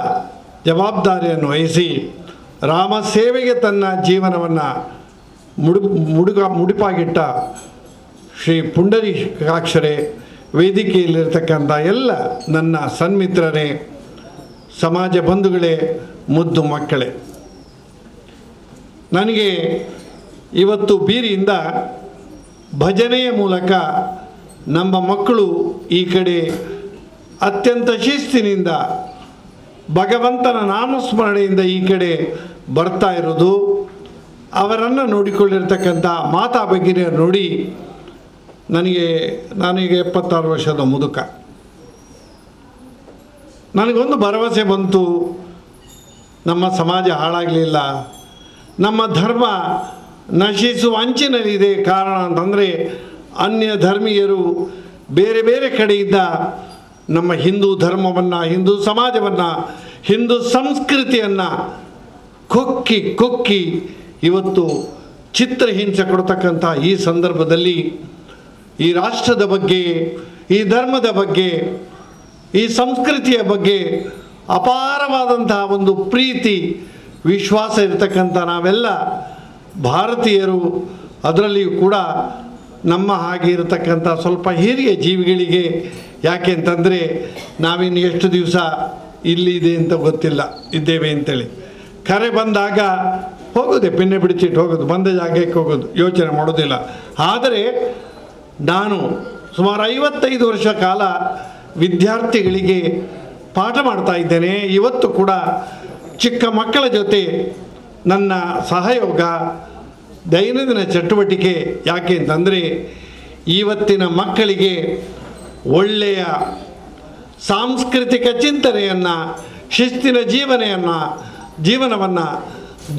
ಜವಾಬ್ದಾರಿಯನ್ನು ವಹಿಸಿ ರಾಮ ಸೇವೆಗೆ ತನ್ನ ಜೀವನವನ್ನು ಮುಡಿಪಾಗಿಟ್ಟ ಶ್ರೀ ಪುಂಡರೀಕಾಕ್ಷರೇ, ವೇದಿಕೆಯಲ್ಲಿರ್ತಕ್ಕಂಥ ಎಲ್ಲ ನನ್ನ ಸನ್ಮಿತ್ರರೇ, ಸಮಾಜ ಬಂಧುಗಳೇ, ಮುದ್ದು ಮಕ್ಕಳೇ, ನನಗೆ ಇವತ್ತು ಬೀರಿಯಿಂದ ಭಜನೆಯ ಮೂಲಕ ನಮ್ಮ ಮಕ್ಕಳು ಈ ಕಡೆ ಅತ್ಯಂತ ಶಿಸ್ತಿನಿಂದ ಭಗವಂತನ ನಾಮಸ್ಮರಣೆಯಿಂದ ಈ ಕಡೆ ಬರ್ತಾ ಇರೋದು, ಅವರನ್ನು ನೋಡಿಕೊಂಡಿರ್ತಕ್ಕಂಥ ಮಾತಾ ಭಗಿನಿಯರು ನೋಡಿ ನನಗೆ 76 ವರ್ಷದ ಮುದುಕ, ನನಗೊಂದು ಭರವಸೆ ಬಂತು. ನಮ್ಮ ಸಮಾಜ ಹಾಳಾಗಲಿಲ್ಲ, ನಮ್ಮ ಧರ್ಮ ನಶಿಸುವ ಅಂಚಿನಲ್ಲಿದೆ. ಕಾರಣ ಅಂತಂದರೆ ಅನ್ಯ ಧರ್ಮೀಯರು ಬೇರೆ ಬೇರೆ ಕಡೆಯಿಂದ ನಮ್ಮ ಹಿಂದೂ ಧರ್ಮವನ್ನು, ಹಿಂದೂ ಸಮಾಜವನ್ನು, ಹಿಂದೂ ಸಂಸ್ಕೃತಿಯನ್ನು ಕೊಕ್ಕಿ ಇವತ್ತು ಚಿತ್ರಹಿಂಸೆ ಕೊಡ್ತಕ್ಕಂಥ ಈ ಸಂದರ್ಭದಲ್ಲಿ ಈ ರಾಷ್ಟ್ರದ ಬಗ್ಗೆ, ಈ ಧರ್ಮದ ಬಗ್ಗೆ, ಈ ಸಂಸ್ಕೃತಿಯ ಬಗ್ಗೆ ಅಪಾರವಾದಂತಹ ಒಂದು ಪ್ರೀತಿ ವಿಶ್ವಾಸ ಇರತಕ್ಕಂಥ ನಾವೆಲ್ಲ ಭಾರತೀಯರು, ಅದರಲ್ಲಿಯೂ ಕೂಡ ನಮ್ಮ ಹಾಗೆ ಇರತಕ್ಕಂಥ ಸ್ವಲ್ಪ ಹಿರಿಯ ಜೀವಿಗಳಿಗೆ, ಯಾಕೆ ಅಂತಂದರೆ ನಾವಿನ್ನು ಎಷ್ಟು ದಿವಸ ಇಲ್ಲಿದೆ ಅಂತ ಗೊತ್ತಿಲ್ಲ, ಇದ್ದೇವೆ ಅಂತೇಳಿ ಕರೆ ಬಂದಾಗ ಹೋಗೋದೆ, ಪಿನ್ನೆ ಬಿಡಿಸಿಟ್ಟು ಹೋಗೋದು, ಬಂದ ಜಾಗಕ್ಕೆ ಹೋಗೋದು, ಯೋಚನೆ ಮಾಡೋದಿಲ್ಲ. ಆದರೆ ನಾನು ಸುಮಾರು 55 ವರ್ಷ ಕಾಲ ವಿದ್ಯಾರ್ಥಿಗಳಿಗೆ ಪಾಠ ಮಾಡ್ತಾ ಇದ್ದೇನೆ. ಇವತ್ತು ಕೂಡ ಚಿಕ್ಕ ಮಕ್ಕಳ ಜೊತೆ ನನ್ನ ಸಹಯೋಗ, ದೈನಂದಿನ ಚಟುವಟಿಕೆ. ಯಾಕೆ ಅಂತಂದರೆ ಇವತ್ತಿನ ಮಕ್ಕಳಿಗೆ ಒಳ್ಳೆಯ ಸಾಂಸ್ಕೃತಿಕ ಚಿಂತನೆಯನ್ನು, ಶಿಸ್ತಿನ ಜೀವನವನ್ನು,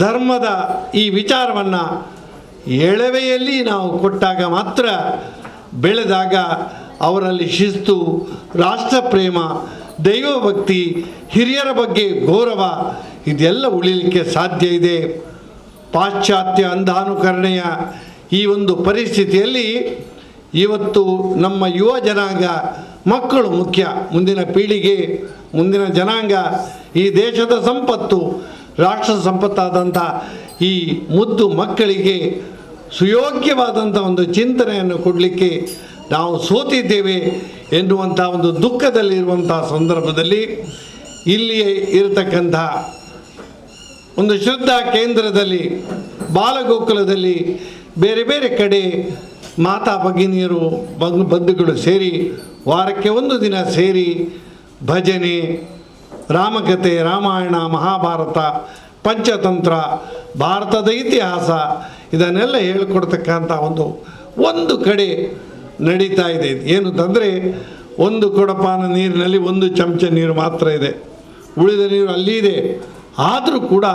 ಧರ್ಮದ ಈ ವಿಚಾರವನ್ನು ಎಳವೆಯಲ್ಲಿ ನಾವು ಕೊಟ್ಟಾಗ ಮಾತ್ರ, ಬೆಳೆದಾಗ ಅವರಲ್ಲಿ ಶಿಸ್ತು, ರಾಷ್ಟ್ರಪ್ರೇಮ, ದೈವಭಕ್ತಿ, ಹಿರಿಯರ ಬಗ್ಗೆ ಗೌರವ ಇದೆಲ್ಲ ಉಳಿಲಿಕ್ಕೆ ಸಾಧ್ಯ ಇದೆ. ಪಾಶ್ಚಾತ್ಯ ಅಂಧಾನುಕರಣೆಯ ಈ ಒಂದು ಪರಿಸ್ಥಿತಿಯಲ್ಲಿ ಇವತ್ತು ನಮ್ಮ ಯುವ ಜನಾಂಗ, ಮಕ್ಕಳು ಮುಖ್ಯ, ಮುಂದಿನ ಪೀಳಿಗೆ, ಮುಂದಿನ ಜನಾಂಗ, ಈ ದೇಶದ ಸಂಪತ್ತು, ರಾಷ್ಟ್ರದ ಸಂಪತ್ತಾದಂಥ ಈ ಮುದ್ದು ಮಕ್ಕಳಿಗೆ ಸುಯೋಗ್ಯವಾದಂಥ ಒಂದು ಚಿಂತನೆಯನ್ನು ಕೊಡಲಿಕ್ಕೆ ನಾವು ಸೋತಿದ್ದೇವೆ ಎನ್ನುವಂಥ ಒಂದು ದುಃಖದಲ್ಲಿರುವಂಥ ಸಂದರ್ಭದಲ್ಲಿ ಇಲ್ಲಿ ಇರತಕ್ಕಂಥ ಒಂದು ಶ್ರದ್ಧಾ ಕೇಂದ್ರದಲ್ಲಿ, ಬಾಲಗೋಕುಲದಲ್ಲಿ, ಬೇರೆ ಬೇರೆ ಕಡೆ ಮಾತಾ ಭಗಿನಿಯರು ಬಂಧುಗಳು ಸೇರಿ ವಾರಕ್ಕೆ ಒಂದು ದಿನ ಸೇರಿ ಭಜನೆ, ರಾಮಕಥೆ, ರಾಮಾಯಣ, ಮಹಾಭಾರತ, ಪಂಚತಂತ್ರ, ಭಾರತದ ಇತಿಹಾಸ ಇದನ್ನೆಲ್ಲ ಹೇಳಿಕೊಡ್ತಕ್ಕಂಥ ಒಂದು ಕಡೆ ನಡೀತಾ ಇದೆ. ಏನು ಅಂತಂದರೆ ಒಂದು ಕೊಡಪಾನ ನೀರಿನಲ್ಲಿ ಒಂದು ಚಮಚ ನೀರು ಮಾತ್ರ ಇದೆ, ಉಳಿದ ನೀರು ಅಲ್ಲಿ ಇದೆ. ಆದರೂ ಕೂಡ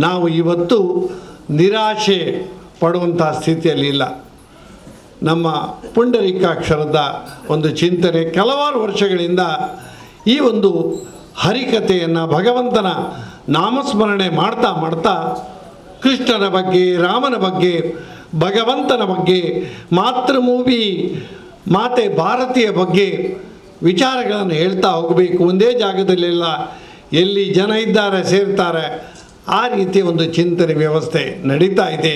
ನಾವು ಇವತ್ತು ನಿರಾಶೆ ಪಡುವಂಥ ಸ್ಥಿತಿಯಲ್ಲಿ ಇಲ್ಲ. ನಮ್ಮ ಪುಂಡರೀಕಾಕ್ಷರದ ಒಂದು ಚಿಂತನೆ ಕೆಲವಾರು ವರ್ಷಗಳಿಂದ ಈ ಒಂದು ಹರಿಕಥೆಯನ್ನು, ಭಗವಂತನ ನಾಮಸ್ಮರಣೆ ಮಾಡ್ತಾ ಮಾಡ್ತಾ ಕೃಷ್ಣನ ಬಗ್ಗೆ, ರಾಮನ ಬಗ್ಗೆ, ಭಗವಂತನ ಬಗ್ಗೆ, ಮಾತೃಭೂಮಿ ಮಾತೆ ಭಾರತೀಯ ಬಗ್ಗೆ ವಿಚಾರಗಳನ್ನು ಹೇಳ್ತಾ ಹೋಗಬೇಕು. ಒಂದೇ ಜಾಗದಲ್ಲೆಲ್ಲ ಎಲ್ಲಿ ಜನ ಇದ್ದಾರೆ ಸೇರ್ತಾರೆ, ಆ ರೀತಿಯ ಒಂದು ಚಿಂತನೆ ವ್ಯವಸ್ಥೆ ನಡೀತಾ ಇದೆ.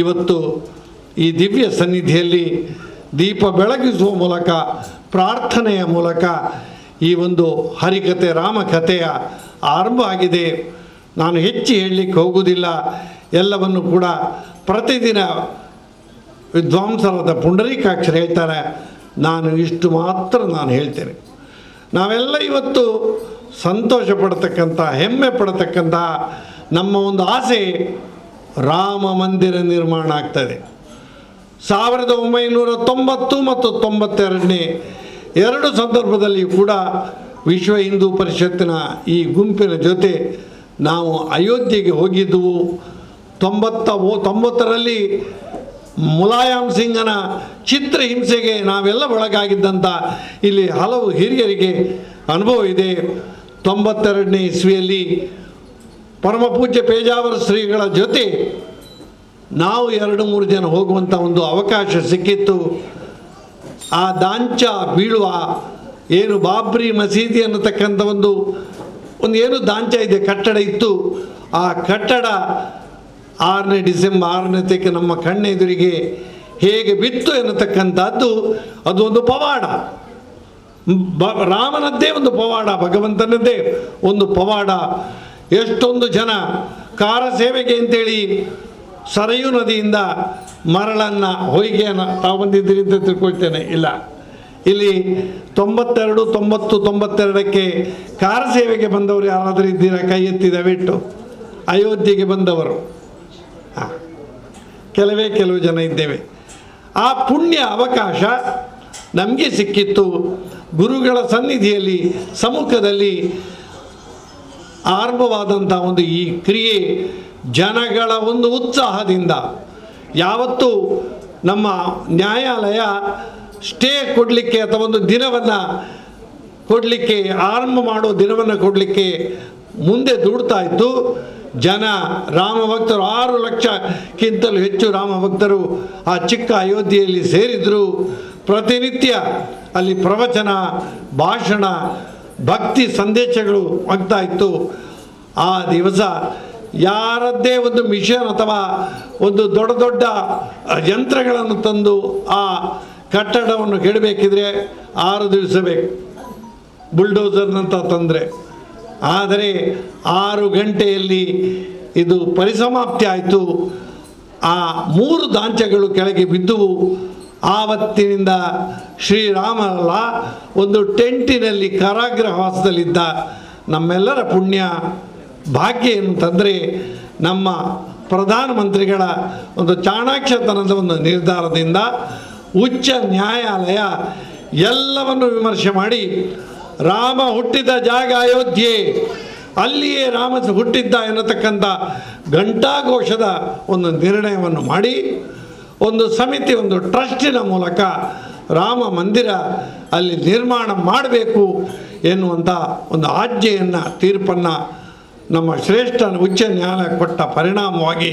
ಇವತ್ತು ಈ ದಿವ್ಯ ಸನ್ನಿಧಿಯಲ್ಲಿ ದೀಪ ಬೆಳಗಿಸುವ ಮೂಲಕ, ಪ್ರಾರ್ಥನೆಯ ಮೂಲಕ ಈ ಒಂದು ಹರಿಕಥೆ, ರಾಮಕಥೆಯ ಆರಂಭ ಆಗಿದೆ. ನಾನು ಹೆಚ್ಚು ಹೇಳಲಿಕ್ಕೆ ಹೋಗುವುದಿಲ್ಲ. ಎಲ್ಲವನ್ನು ಕೂಡ ಪ್ರತಿದಿನ ವಿದ್ವಾಂಸರಾದ ಪುಂಡರೀಕಾಕ್ಷರು ಹೇಳ್ತಾರೆ. ನಾನು ಇಷ್ಟು ಮಾತ್ರ ನಾನು ಹೇಳ್ತೇನೆ. ನಾವೆಲ್ಲ ಇವತ್ತು ಸಂತೋಷ ಪಡ್ತಕ್ಕಂಥ, ಹೆಮ್ಮೆ ಪಡ್ತಕ್ಕಂಥ ನಮ್ಮ ಒಂದು ಆಸೆ, ರಾಮ ಮಂದಿರ ನಿರ್ಮಾಣ ಆಗ್ತದೆ. 1990 ಮತ್ತು 92ನೇ ಎರಡು ಸಂದರ್ಭದಲ್ಲಿ ಕೂಡ ವಿಶ್ವ ಹಿಂದೂ ಪರಿಷತ್ತಿನ ಈ ಗುಂಪಿನ ಜೊತೆ ನಾವು ಅಯೋಧ್ಯೆಗೆ ಹೋಗಿದ್ದೆವು. 90ರಲ್ಲಿ ಮುಲಾಯಂ ಸಿಂಗನ ಚಿತ್ರಹಿಂಸೆಗೆ ನಾವೆಲ್ಲ ಒಳಗಾಗಿದ್ದಂಥ ಇಲ್ಲಿ ಹಲವು ಹಿರಿಯರಿಗೆ ಅನುಭವ ಇದೆ. 92ನೇ ಇಸ್ವಿಯಲ್ಲಿ ಪರಮ ಪೂಜ್ಯ ಪೇಜಾವರ ಶ್ರೀಗಳ ಜೊತೆ ನಾವು 2-3 ಜನ ಹೋಗುವಂಥ ಒಂದು ಅವಕಾಶ ಸಿಕ್ಕಿತ್ತು. ಆ ದಾಂಚ ಬೀಳುವ ಏನು ಬಾಬ್ರಿ ಮಸೀದಿ ಅನ್ನತಕ್ಕಂಥ ಒಂದು ಏನು ದಾಂಚ ಇದೆ, ಕಟ್ಟಡ ಇತ್ತು. ಆ ಕಟ್ಟಡ 6ನೇ ಡಿಸೆಂಬರ್ 6ನೇ ತಾರೀಕು ನಮ್ಮ ಕಣ್ಣೆದುರಿಗೆ ಹೇಗೆ ಬಿತ್ತು ಎನ್ನತಕ್ಕಂಥದ್ದು ಅದು ಒಂದು ಪವಾಡ. ರಾಮನದ್ದೇ ಒಂದು ಪವಾಡ, ಭಗವಂತನದ್ದೇ ಒಂದು ಪವಾಡ. ಎಷ್ಟೊಂದು ಜನ ಕಾರ ಸೇವೆಗೆ ಅಂತೇಳಿ ಸರಯೂ ನದಿಯಿಂದ ಮರಳನ್ನು, ಹೊಯ್ಗೆಯನ್ನು ತಾವು ಬಂದಿದ್ದೀರಿ ಅಂತ ತಿಳ್ಕೊಳ್ತೇನೆ. ಇಲ್ಲ, ಇಲ್ಲಿ 92, 90, 92ಕ್ಕೆ ಕಾರ ಸೇವೆಗೆ ಬಂದವರು ಯಾರಾದರೂ ಇದ್ದೀರಾ? ಕೈ ಎತ್ತಿದ ಬಿಟ್ಟು ಅಯೋಧ್ಯೆಗೆ ಬಂದವರು ಕೆಲವು ಜನ ಇದ್ದೇವೆ. ಆ ಪುಣ್ಯ ಅವಕಾಶ ನಮಗೆ ಸಿಕ್ಕಿತ್ತು. ಗುರುಗಳ ಸನ್ನಿಧಿಯಲ್ಲಿ, ಸಮ್ಮುಖದಲ್ಲಿ ಆರಂಭವಾದಂಥ ಒಂದು ಈ ಕ್ರಿಯೆ ಜನಗಳ ಒಂದು ಉತ್ಸಾಹದಿಂದ, ಯಾವತ್ತೂ ನಮ್ಮ ನ್ಯಾಯಾಲಯ ಸ್ಟೇ ಕೊಡಲಿಕ್ಕೆ ಅಥವಾ ಒಂದು ದಿನವನ್ನು ಕೊಡಲಿಕ್ಕೆ, ಆರಂಭ ಮಾಡೋ ದಿನವನ್ನು ಕೊಡಲಿಕ್ಕೆ ಮುಂದೆ ದುಡ್ತಾ ಇತ್ತು. ಜನ ರಾಮಭಕ್ತರು 6 ಲಕ್ಷಕ್ಕಿಂತಲೂ ಹೆಚ್ಚು ರಾಮಭಕ್ತರು ಆ ಚಿಕ್ಕ ಅಯೋಧ್ಯೆಯಲ್ಲಿ ಸೇರಿದರು. ಪ್ರತಿನಿತ್ಯ ಅಲ್ಲಿ ಪ್ರವಚನ, ಭಾಷಣ, ಭಕ್ತಿ ಸಂದೇಶಗಳು ಆಗ್ತಾ ಇತ್ತು. ಆ ದಿವಸ ಯಾರದ್ದೇ ಒಂದು ಮಿಷನ್ ಅಥವಾ ಒಂದು ದೊಡ್ಡ ದೊಡ್ಡ ಯಂತ್ರಗಳನ್ನು ತಂದು ಆ ಕಟ್ಟಡವನ್ನು ಕೆಡಬೇಕಿದ್ರೆ 6 ದಿವಸ ಬೇಕು, ಬುಲ್ಡೋಸರ್ನಂತ ತಂದರೆ. ಆದರೆ 6 ಗಂಟೆಯಲ್ಲಿ ಇದು ಪರಿಸಮಾಪ್ತಿ ಆಯಿತು. ಆ 3 ದಾಂಚಗಳು ಕೆಳಗೆ ಬಿದ್ದುವು. ಆವತ್ತಿನಿಂದ ಶ್ರೀರಾಮಲ್ಲ ಒಂದು ಟೆಂಟಿನಲ್ಲಿ ಕಾರಾಗೃಹವಾಸದಲ್ಲಿದ್ದ ನಮ್ಮೆಲ್ಲರ ಪುಣ್ಯ ಭಾಗ್ಯ ಅಂತಂದರೆ, ನಮ್ಮ ಪ್ರಧಾನಮಂತ್ರಿಗಳ ಒಂದು ಚಾಣಾಕ್ಷತನದ ಒಂದು ನಿರ್ಧಾರದಿಂದ ಉಚ್ಚ ನ್ಯಾಯಾಲಯ ಎಲ್ಲವನ್ನು ವಿಮರ್ಶೆ ಮಾಡಿ, ರಾಮ ಹುಟ್ಟಿದ ಜಾಗ ಅಯೋಧ್ಯೆ, ಅಲ್ಲಿಯೇ ರಾಮ ಹುಟ್ಟಿದ್ದ ಎನ್ನತಕ್ಕಂಥ ಘಂಟಾಘೋಷದ ಒಂದು ನಿರ್ಣಯವನ್ನು ಮಾಡಿ, ಒಂದು ಸಮಿತಿ, ಒಂದು ಟ್ರಸ್ಟಿನ ಮೂಲಕ ರಾಮ ಮಂದಿರ ಅಲ್ಲಿ ನಿರ್ಮಾಣ ಮಾಡಬೇಕು ಎನ್ನುವಂಥ ಒಂದು ಆಜ್ಞೆಯನ್ನು, ತೀರ್ಪನ್ನು ನಮ್ಮ ಶ್ರೇಷ್ಠ ಉಚ್ಚ ನ್ಯಾಯಾಲಯ ಕೊಟ್ಟ ಪರಿಣಾಮವಾಗಿ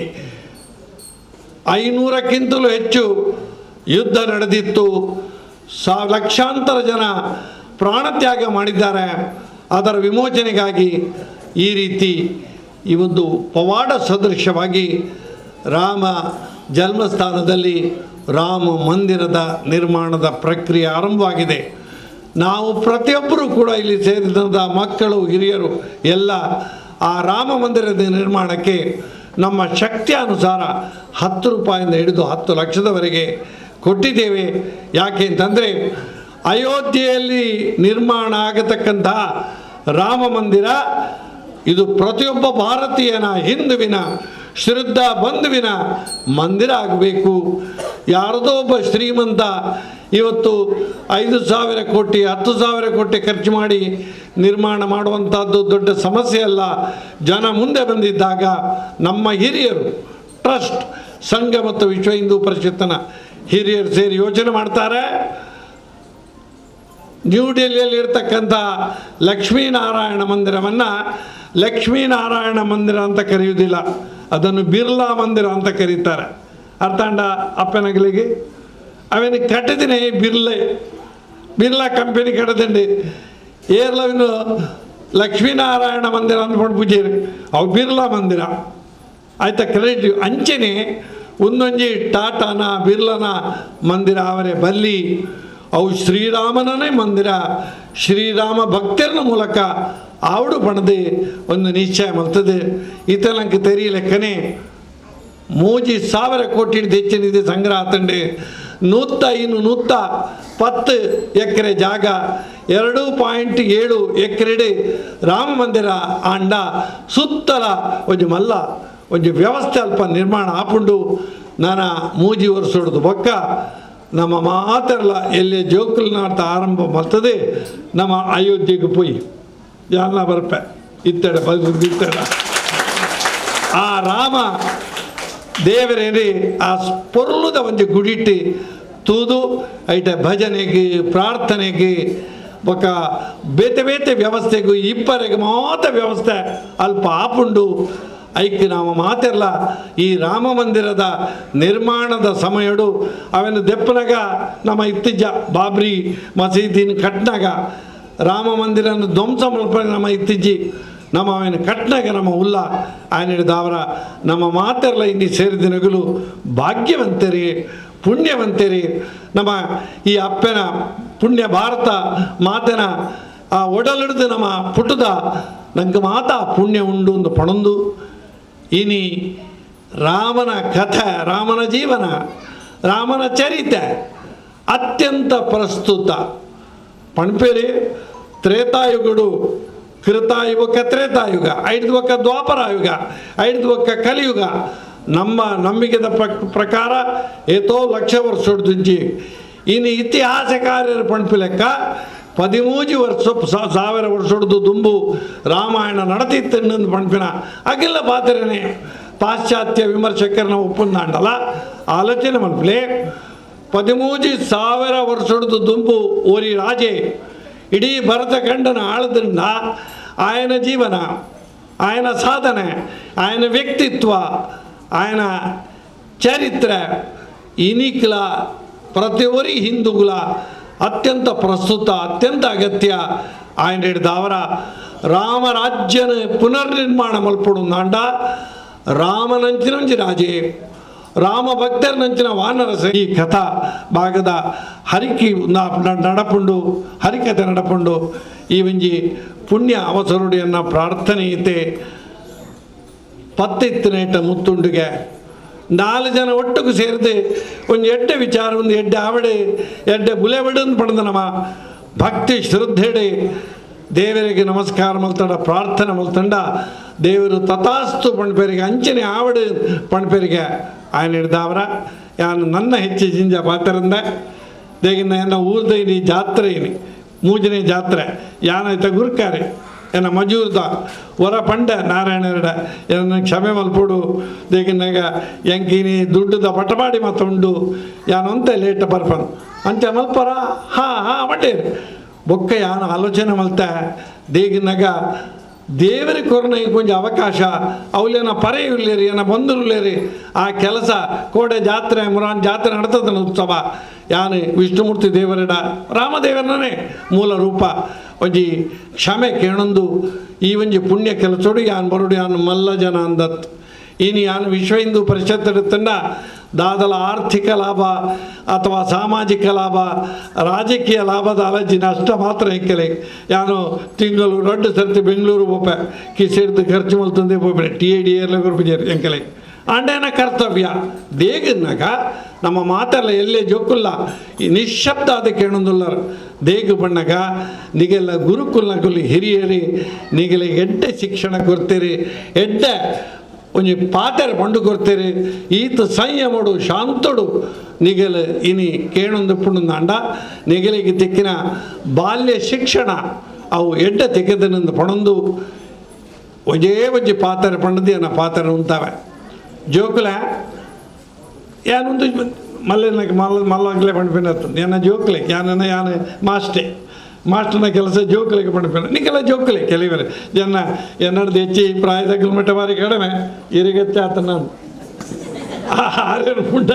500ಕ್ಕಿಂತಲೂ ಹೆಚ್ಚು ಯುದ್ಧ ನಡೆದಿತ್ತು. ಲಕ್ಷಾಂತರ ಜನ ಪ್ರಾಣತ್ಯಾಗ ಮಾಡಿದ್ದಾರೆ. ಅದರ ವಿಮೋಚನೆಗಾಗಿ ಈ ರೀತಿ ಈ ಒಂದು ಪವಾಡ ಸದೃಶವಾಗಿ ರಾಮ ಜನ್ಮಸ್ಥಾನದಲ್ಲಿ ರಾಮ ಮಂದಿರದ ನಿರ್ಮಾಣದ ಪ್ರಕ್ರಿಯೆ ಆರಂಭವಾಗಿದೆ. ನಾವು ಪ್ರತಿಯೊಬ್ಬರೂ ಕೂಡ ಇಲ್ಲಿ ಸೇರಿದಂಥ ಮಕ್ಕಳು, ಹಿರಿಯರು ಎಲ್ಲ ಆ ರಾಮ ಮಂದಿರದ ನಿರ್ಮಾಣಕ್ಕೆ ನಮ್ಮ ಶಕ್ತಿಯ ಅನುಸಾರ 10 ರೂಪಾಯಿಂದ ಹಿಡಿದು 10 ಲಕ್ಷದವರೆಗೆ ಕೊಟ್ಟಿದ್ದೇವೆ. ಯಾಕೆ ಅಂತಂದರೆ ಅಯೋಧ್ಯೆಯಲ್ಲಿ ನಿರ್ಮಾಣ ಆಗತಕ್ಕಂತಹ ರಾಮ ಮಂದಿರ ಇದು ಪ್ರತಿಯೊಬ್ಬ ಭಾರತೀಯನ, ಹಿಂದುವಿನ ಶ್ರದ್ಧ ಬಂಧುವಿನ ಮಂದಿರ ಆಗಬೇಕು. ಯಾರದೋ ಒಬ್ಬ ಶ್ರೀಮಂತ ಇವತ್ತು 5,000 ಕೋಟಿ 10,000 ಕೋಟಿ ಖರ್ಚು ಮಾಡಿ ನಿರ್ಮಾಣ ಮಾಡುವಂಥದ್ದು ದೊಡ್ಡ ಸಮಸ್ಯೆ ಅಲ್ಲ. ಜನ ಮುಂದೆ ಬಂದಿದ್ದಾಗ ನಮ್ಮ ಹಿರಿಯರು ಟ್ರಸ್ಟ್ ಸಂಘ ಮತ್ತು ವಿಶ್ವ ಹಿಂದೂ ಪರಿಷತ್ತಿನ ಹಿರಿಯರು ಸೇರಿ ಯೋಚನೆ ಮಾಡ್ತಾರೆ. ನ್ಯೂ ಡೆಲ್ಲಿಯಲ್ಲಿ ಇರ್ತಕ್ಕಂಥ ಲಕ್ಷ್ಮೀನಾರಾಯಣ ಮಂದಿರವನ್ನು ಲಕ್ಷ್ಮೀನಾರಾಯಣ ಮಂದಿರ ಅಂತ ಕರೆಯುವುದಿಲ್ಲ, ಅದನ್ನು ಬಿರ್ಲಾ ಮಂದಿರ ಅಂತ ಕರೀತಾರೆ. ಅರ್ಥಾಂಡ ಅಪ್ಪನಗಳಿಗೆ ಅವನಿಗೆ ಕಟ್ಟಿದಿನೇ ಬಿರ್ಲಾ ಕಂಪನಿ ಕಟ್ಟದಂಡಿ ಏರ್ಲವಿನ ಲಕ್ಷ್ಮೀನಾರಾಯಣ ಮಂದಿರ ಅಂದ್ಕೊಂಡು ಪೂಜೆರಿ ಅವು ಬಿರ್ಲಾ ಮಂದಿರ ಆಯ್ತಾ. ಕ್ರೆಡಿಟ್ ಅಂಚೆನೆ ಒಂದೊಂಜಿ ಟಾಟಾನ ಬಿರ್ಲನ ಮಂದಿರ ಅವರೇ ಬಲ್ಲಿ ಅವು ಶ್ರೀರಾಮನೇ ಮಂದಿರ. ಶ್ರೀರಾಮ ಭಕ್ತರನ ಮೂಲಕ ಆವಡು ಪಣದೆ ಒಂದು ನಿಶ್ಚಯ ಮಲ್ತದೆ. ಈತನಂಗೆ ತೆರೀಲೆಕ್ಕನೆ 3,000 ಕೋಟಿ ಹೆಚ್ಚಿನಿದೆ ಸಂಗ್ರಹ ತಂಡೆ. 110 ಎಕರೆ ಜಾಗ 2.7 ಎಕರೆ ರಾಮ ಮಂದಿರ ಆಂಡ ಸುತ್ತಲ ಒಂದು ಮಲ್ಲ ಒಂದು ವ್ಯವಸ್ಥೆ ಅಲ್ಪ ನಿರ್ಮಾಣ ಆಪುಂಡು. ನಾನು 3 ವರ್ಷ ಹೊಡೆದು ಬೊಕ್ಕ ನಮ್ಮ ಮಾತೆಲ್ಲ ಎಲ್ಲಿ ಜೋಕಲ್ನಾಟ ಆರಂಭ ಮಾಡ್ತದೆ. ನಮ್ಮ ಅಯೋಧ್ಯೆಗೆ ಪೋಯಿ ಜಾಲ ಬರ್ಪೆ ಇತ್ತಡೆ ಇತ್ತಡ ಆ ರಾಮ ದೇವರೇರಿ ಆ ಪೊರ್ಲುದ ಒಂದು ಗುಡಿಟ್ಟು ತೂದು ಐಟ ಭಜನೆಗೆ ಪ್ರಾರ್ಥನೆಗೆ ఒక ಬೇತೆ ಬೇತೆ ವ್ಯವಸ್ಥೆಗೂ ಇಬ್ಬರಿಗೆ ಮಾತ್ರ ವ್ಯವಸ್ಥೆ ಅಲ್ಪ ಆಪುಂಡು. ಐಕ್ಯ ನಾವು ಮಾತೆಲ್ಲ ಈ ರಾಮ ಮಂದಿರದ ನಿರ್ಮಾಣದ ಸಮಯಡು ಅವನು ದೆಪ್ಪನಾಗ ನಮ್ಮ ಇತ್ತಿಜ್ಜ ಬಾಬ್ರಿ ಮಸೀದಿನ ಕಟ್ನಾಗ ರಾಮ ಮಂದಿರನ ಧ್ವಂಸ ಮಲ್ಪ ನಮ್ಮ ಇತ್ತಿಜ್ಜಿ ನಮ್ಮ ಅವನ ಕಟ್ನಾಗ ನಮ್ಮ ಉಲ್ಲ ఆయన ಹಿಡಿದವರ ನಮ್ಮ ಮಾತೆಲ್ಲ ಇಲ್ಲಿ ಸೇರಿದಿನಗಳು ಭಾಗ್ಯವಂತರಿ ಪುಣ್ಯವಂತರಿ. ನಮ್ಮ ಈ ಅಪ್ಪನ ಪುಣ್ಯ ಭಾರತ ಮಾತನ ಆ ಒಡಲಿಡ್ದು ನಮ್ಮ ಪುಟದ ನಂಗೆ ಮಾತ ಪುಣ್ಯ ಉಂಡು ಒಂದು ಪಣಂದು ಇನಿ ರಾಮನ ಕಥೆ ರಾಮನ ಜೀವನ ರಾಮನ ಚರಿತೆ ಅತ್ಯಂತ ಪ್ರಸ್ತುತ ಪಣಪೇರಿ ತ್ರೇತಾಯುಗಡು ಕೃತಾಯುಗ ತ್ರೇತಾಯುಗ 5 ದ್ವಾಪರಾಯುಗ 5 ಕಲಿಯುಗ ನಮ್ಮ ನಂಬಿಕೆದ ಪ್ರಕಾರ ಏತೋ ಲಕ್ಷ ವರ್ಷ ಹೊಡೆದುಂಜಿ ಇನ್ನು ಇತಿಹಾಸಕಾರ್ಯರ ಪಣಪು ಲೆಕ್ಕ 13 ವರ್ಷ 1000 ವರ್ಷ ಹೊಡೆದು ದುಂಬು ರಾಮಾಯಣ ನಡತಿತ್ತನ್ನೊಂದು ಪಣಪಿನ ಅಗಿಲ್ಲ ಪಾತ್ರೆನೇ ಪಾಶ್ಚಾತ್ಯ ವಿಮರ್ಶಕರನ್ನ ಒಪ್ಪಂದಾಂಡಲ್ಲ ಆಲೋಚನೆ ಮಲ್ಪಲೆ 13,000 ವರ್ಷ ಹೊಡೆದು ದುಂಬು ಓರಿ ರಾಜೆ ಇಡೀ ಭರತ ಖಂಡನ ಆಳದ್ರಿಂದ ఆయన ಜೀವನ ఆయన ಸಾಧನೆ ఆయన ವ್ಯಕ್ತಿತ್ವ ఆయన ಚರಿತ್ರೆ ಇನಿಕ್ಲ ಪ್ರತಿಯೊರಿ ಹಿಂದೂಗಳ ಅತ್ಯಂತ ಪ್ರಸ್ತುತ ಅತ್ಯಂತ ಅಗತ್ಯ. ఆయన ಹಿಡಿದವರ ರಾಮರಾಜ್ಯನ ಪುನರ್ನಿರ್ಮಾಣ ಮಲ್ಪಡು ನಾಂಡ ರಾಮನಂಚಿನಂಚಿ ರಾಜೆ ರಾಮ ಭಕ್ತರನಂಚಿನ ವಾನರಸ ಈ ಕಥಾ ಭಾಗದ ಹರಿಕೆ ನಡಪುಂಡು ಹರಿಕತೆ ನಡಪುಂಡು ಈ ಒಂಜಿ ಪುಣ್ಯ ಅವಸರುಡಿಯನ್ನ ಪ್ರಾರ್ಥನೆಯಿತೆ ಪತ್ತಿತ್ತನೇಟ ಮುತ್ತುಂಡಿಗೆ 4 ಜನ ಒಟ್ಟಿಗೆ ಸೇರಿದೆ ಒಂದು ಎಡ್ಡೆ ವಿಚಾರ ಒಂದು ಎಡ್ಡೆ ಆವಡೆ ಎಡ್ಡೆ ಬುಲೆಬಡನ್ನು ಪಡೆದ ನಮ್ಮ ಭಕ್ತಿ ಶ್ರದ್ಧೆಡೆ ದೇವರಿಗೆ ನಮಸ್ಕಾರ ಮಲ್ತಂಡ ಪ್ರಾರ್ಥನೆ ಮಲ್ತಂಡ ದೇವರು ತಥಾಸ್ತು ಪಣಪೇರಿಗೆ ಅಂಚನೆ ಆವಡು ಪಣಪೇರಿಗೆ ఆయన ಹಿಡಿದವರ ಯಾನು ನನ್ನ ಹೆಚ್ಚು ಜಿಂಜ ಪಾತ್ರಂದ ದೇಗಿನ ಎನ್ನ ಊರ್ದೈನಿ ಜಾತ್ರೆ ಇನಿ 3ನೇ ಜಾತ್ರೆ ಯಾನಾಯ್ತ ಗುರುಕಾರೆ ಎನ್ನ ಮಜೂರ್ದ ಹೊರ ಪಂಡ ನಾರಾಯಣರಡ ಎನ್ನ ಕ್ಷಮೆ ಮಲ್ಪಡು ದೇಗಿನಾಗ ಎಂಕಿನಿ ದುಡ್ಡದ ಪಟಪಾಡಿ ಮತ್ತುಂಡು ಯಾನೊಂತೆ ಲೇಟ್ ಬರ್ಪನು ಅಂತೆ ಮಲ್ಪರ ಬಡ್ಡೇರಿ ಬೊಕ್ಕ ಯಾನು ಆಲೋಚನೆ ಮಲ್ತ ದೇಗಿನಾಗ ದೇವರ ಕೊರನ ಕೊಂಚ ಅವಕಾಶ ಅವಲೇನ ಪರೆಯುಳ್ಳೇರಿ ಏನ ಬಂಧುರುಳ್ಳೇರಿ ಆ ಕೆಲಸ ಕೋಡೆ ಜಾತ್ರೆ ಮುರಾನ್ ಜಾತ್ರೆ ನಡ್ತದನ ಉತ್ಸವ ಯಾನು ವಿಷ್ಣುಮೂರ್ತಿ ದೇವರಡ ರಾಮದೇವರನೇ ಮೂಲ ರೂಪ ಒಂಜಿ ಕ್ಷಮೆ ಕೇಳೊಂದು ಈ ಒಂಜಿ ಪುಣ್ಯ ಕೆಲಸೋಡು ಯಾನು ಬರುಡು ಯಾನು ಮಲ್ಲ ಜನ ಅಂದತ್ ಇನ್ನು ಯಾನು ವಿಶ್ವ ಹಿಂದೂ ಪರಿಷತ್ ತಂಡ ದಾದಲ ಆರ್ಥಿಕ ಲಾಭ ಅಥವಾ ಸಾಮಾಜಿಕ ಲಾಭ ರಾಜಕೀಯ ಲಾಭದ ಅಲಜಿನ ಅಷ್ಟ ಮಾತ್ರ ಹೆಕ್ಕಲೆ ಯಾನು ತಿಂಗಳು 2 ಸರ್ತಿ ಬೆಂಗಳೂರು ಹೋಪೆ ಕಿಸೆಡ್ದು ಖರ್ಚು ಮಲ್ತಂದೆ ಹೋಗ್ಬೇಡ TAD ಏರ್ಲಗುರು ಎಂಕಲೆ ಅಂಡೇನ ಕರ್ತವ್ಯ ದೇಗನಾಗ ನಮ್ಮ ಮಾತೆಲ್ಲ ಎಲ್ಲೇ ಜೋಕುಲ್ಲ ಈ ನಿಶ್ಶಬ್ದ ಅದಕ್ಕೆ ಹೇಳೊಂದುಲ್ಲರು ದೇಗ ಬಣ್ಣಗ ನಿಗೆಲ್ಲ ಗುರುಕುಲ್ನಗುಲ್ಲಿ ಹಿರಿಯರಿ ನಿಗೆಲ್ಲ ಎಡ್ಡೆ ಶಿಕ್ಷಣ ಕೊಡ್ತೀರಿ ಎಡ್ಡೆ ಒಂಜಿ ಪಾತೆರೆ ಪಂಡು ಕೊಡ್ತೇರಿ ಈತ ಸಂಯಮಡು ಶಾಂತಡು ನಿಗಲು ಇನಿ ಕೇಣೊಂದು ಪುಂಡ ನಿಗಲಿಗೆ ತಿಕ್ಕಿನ ಬಾಲ್ಯ ಶಿಕ್ಷಣ ಅವು ಎಡ್ಡ ತೆಗೆದನಿಂದ ಪಣಂದು ಒಂಜಿ ಪಾತೆರೆ ಪಂಡದು ಏನ ಪಾತೆರೆ ಉಂತಾವೆ ಜೋಕುಲ ಯಾನೊಂದು ಮಲ್ಲೆನಕ್ಕೆ ಮಲ್ಲಾಗಲೇ ಪಂಡ್ಪಿನತ್ತು ಏನ ಜೋಕುಲೆ ಯಾನ ಮಾಸ್ಟರ್ನ ಕೆಲಸ ಜೋಕಲಿಗೆ ಪಂಡ್ಪಿನ ನಿಕ್ಕೆಲ್ಲ ಜೋಕಲೆ ಕೆಲವರೆ ಜನ ಎನ್ನಡ್ದು ಹೆಚ್ಚಿ ಪ್ರಾಯದ ಕಿಲೋಮೀಟರ್ ಬಾರಿ ಕಡಿಮೆ ಇರಿಗೆಚ್ಚ ಆತ ನಾನು ಆರೇನು ಪುಂಡ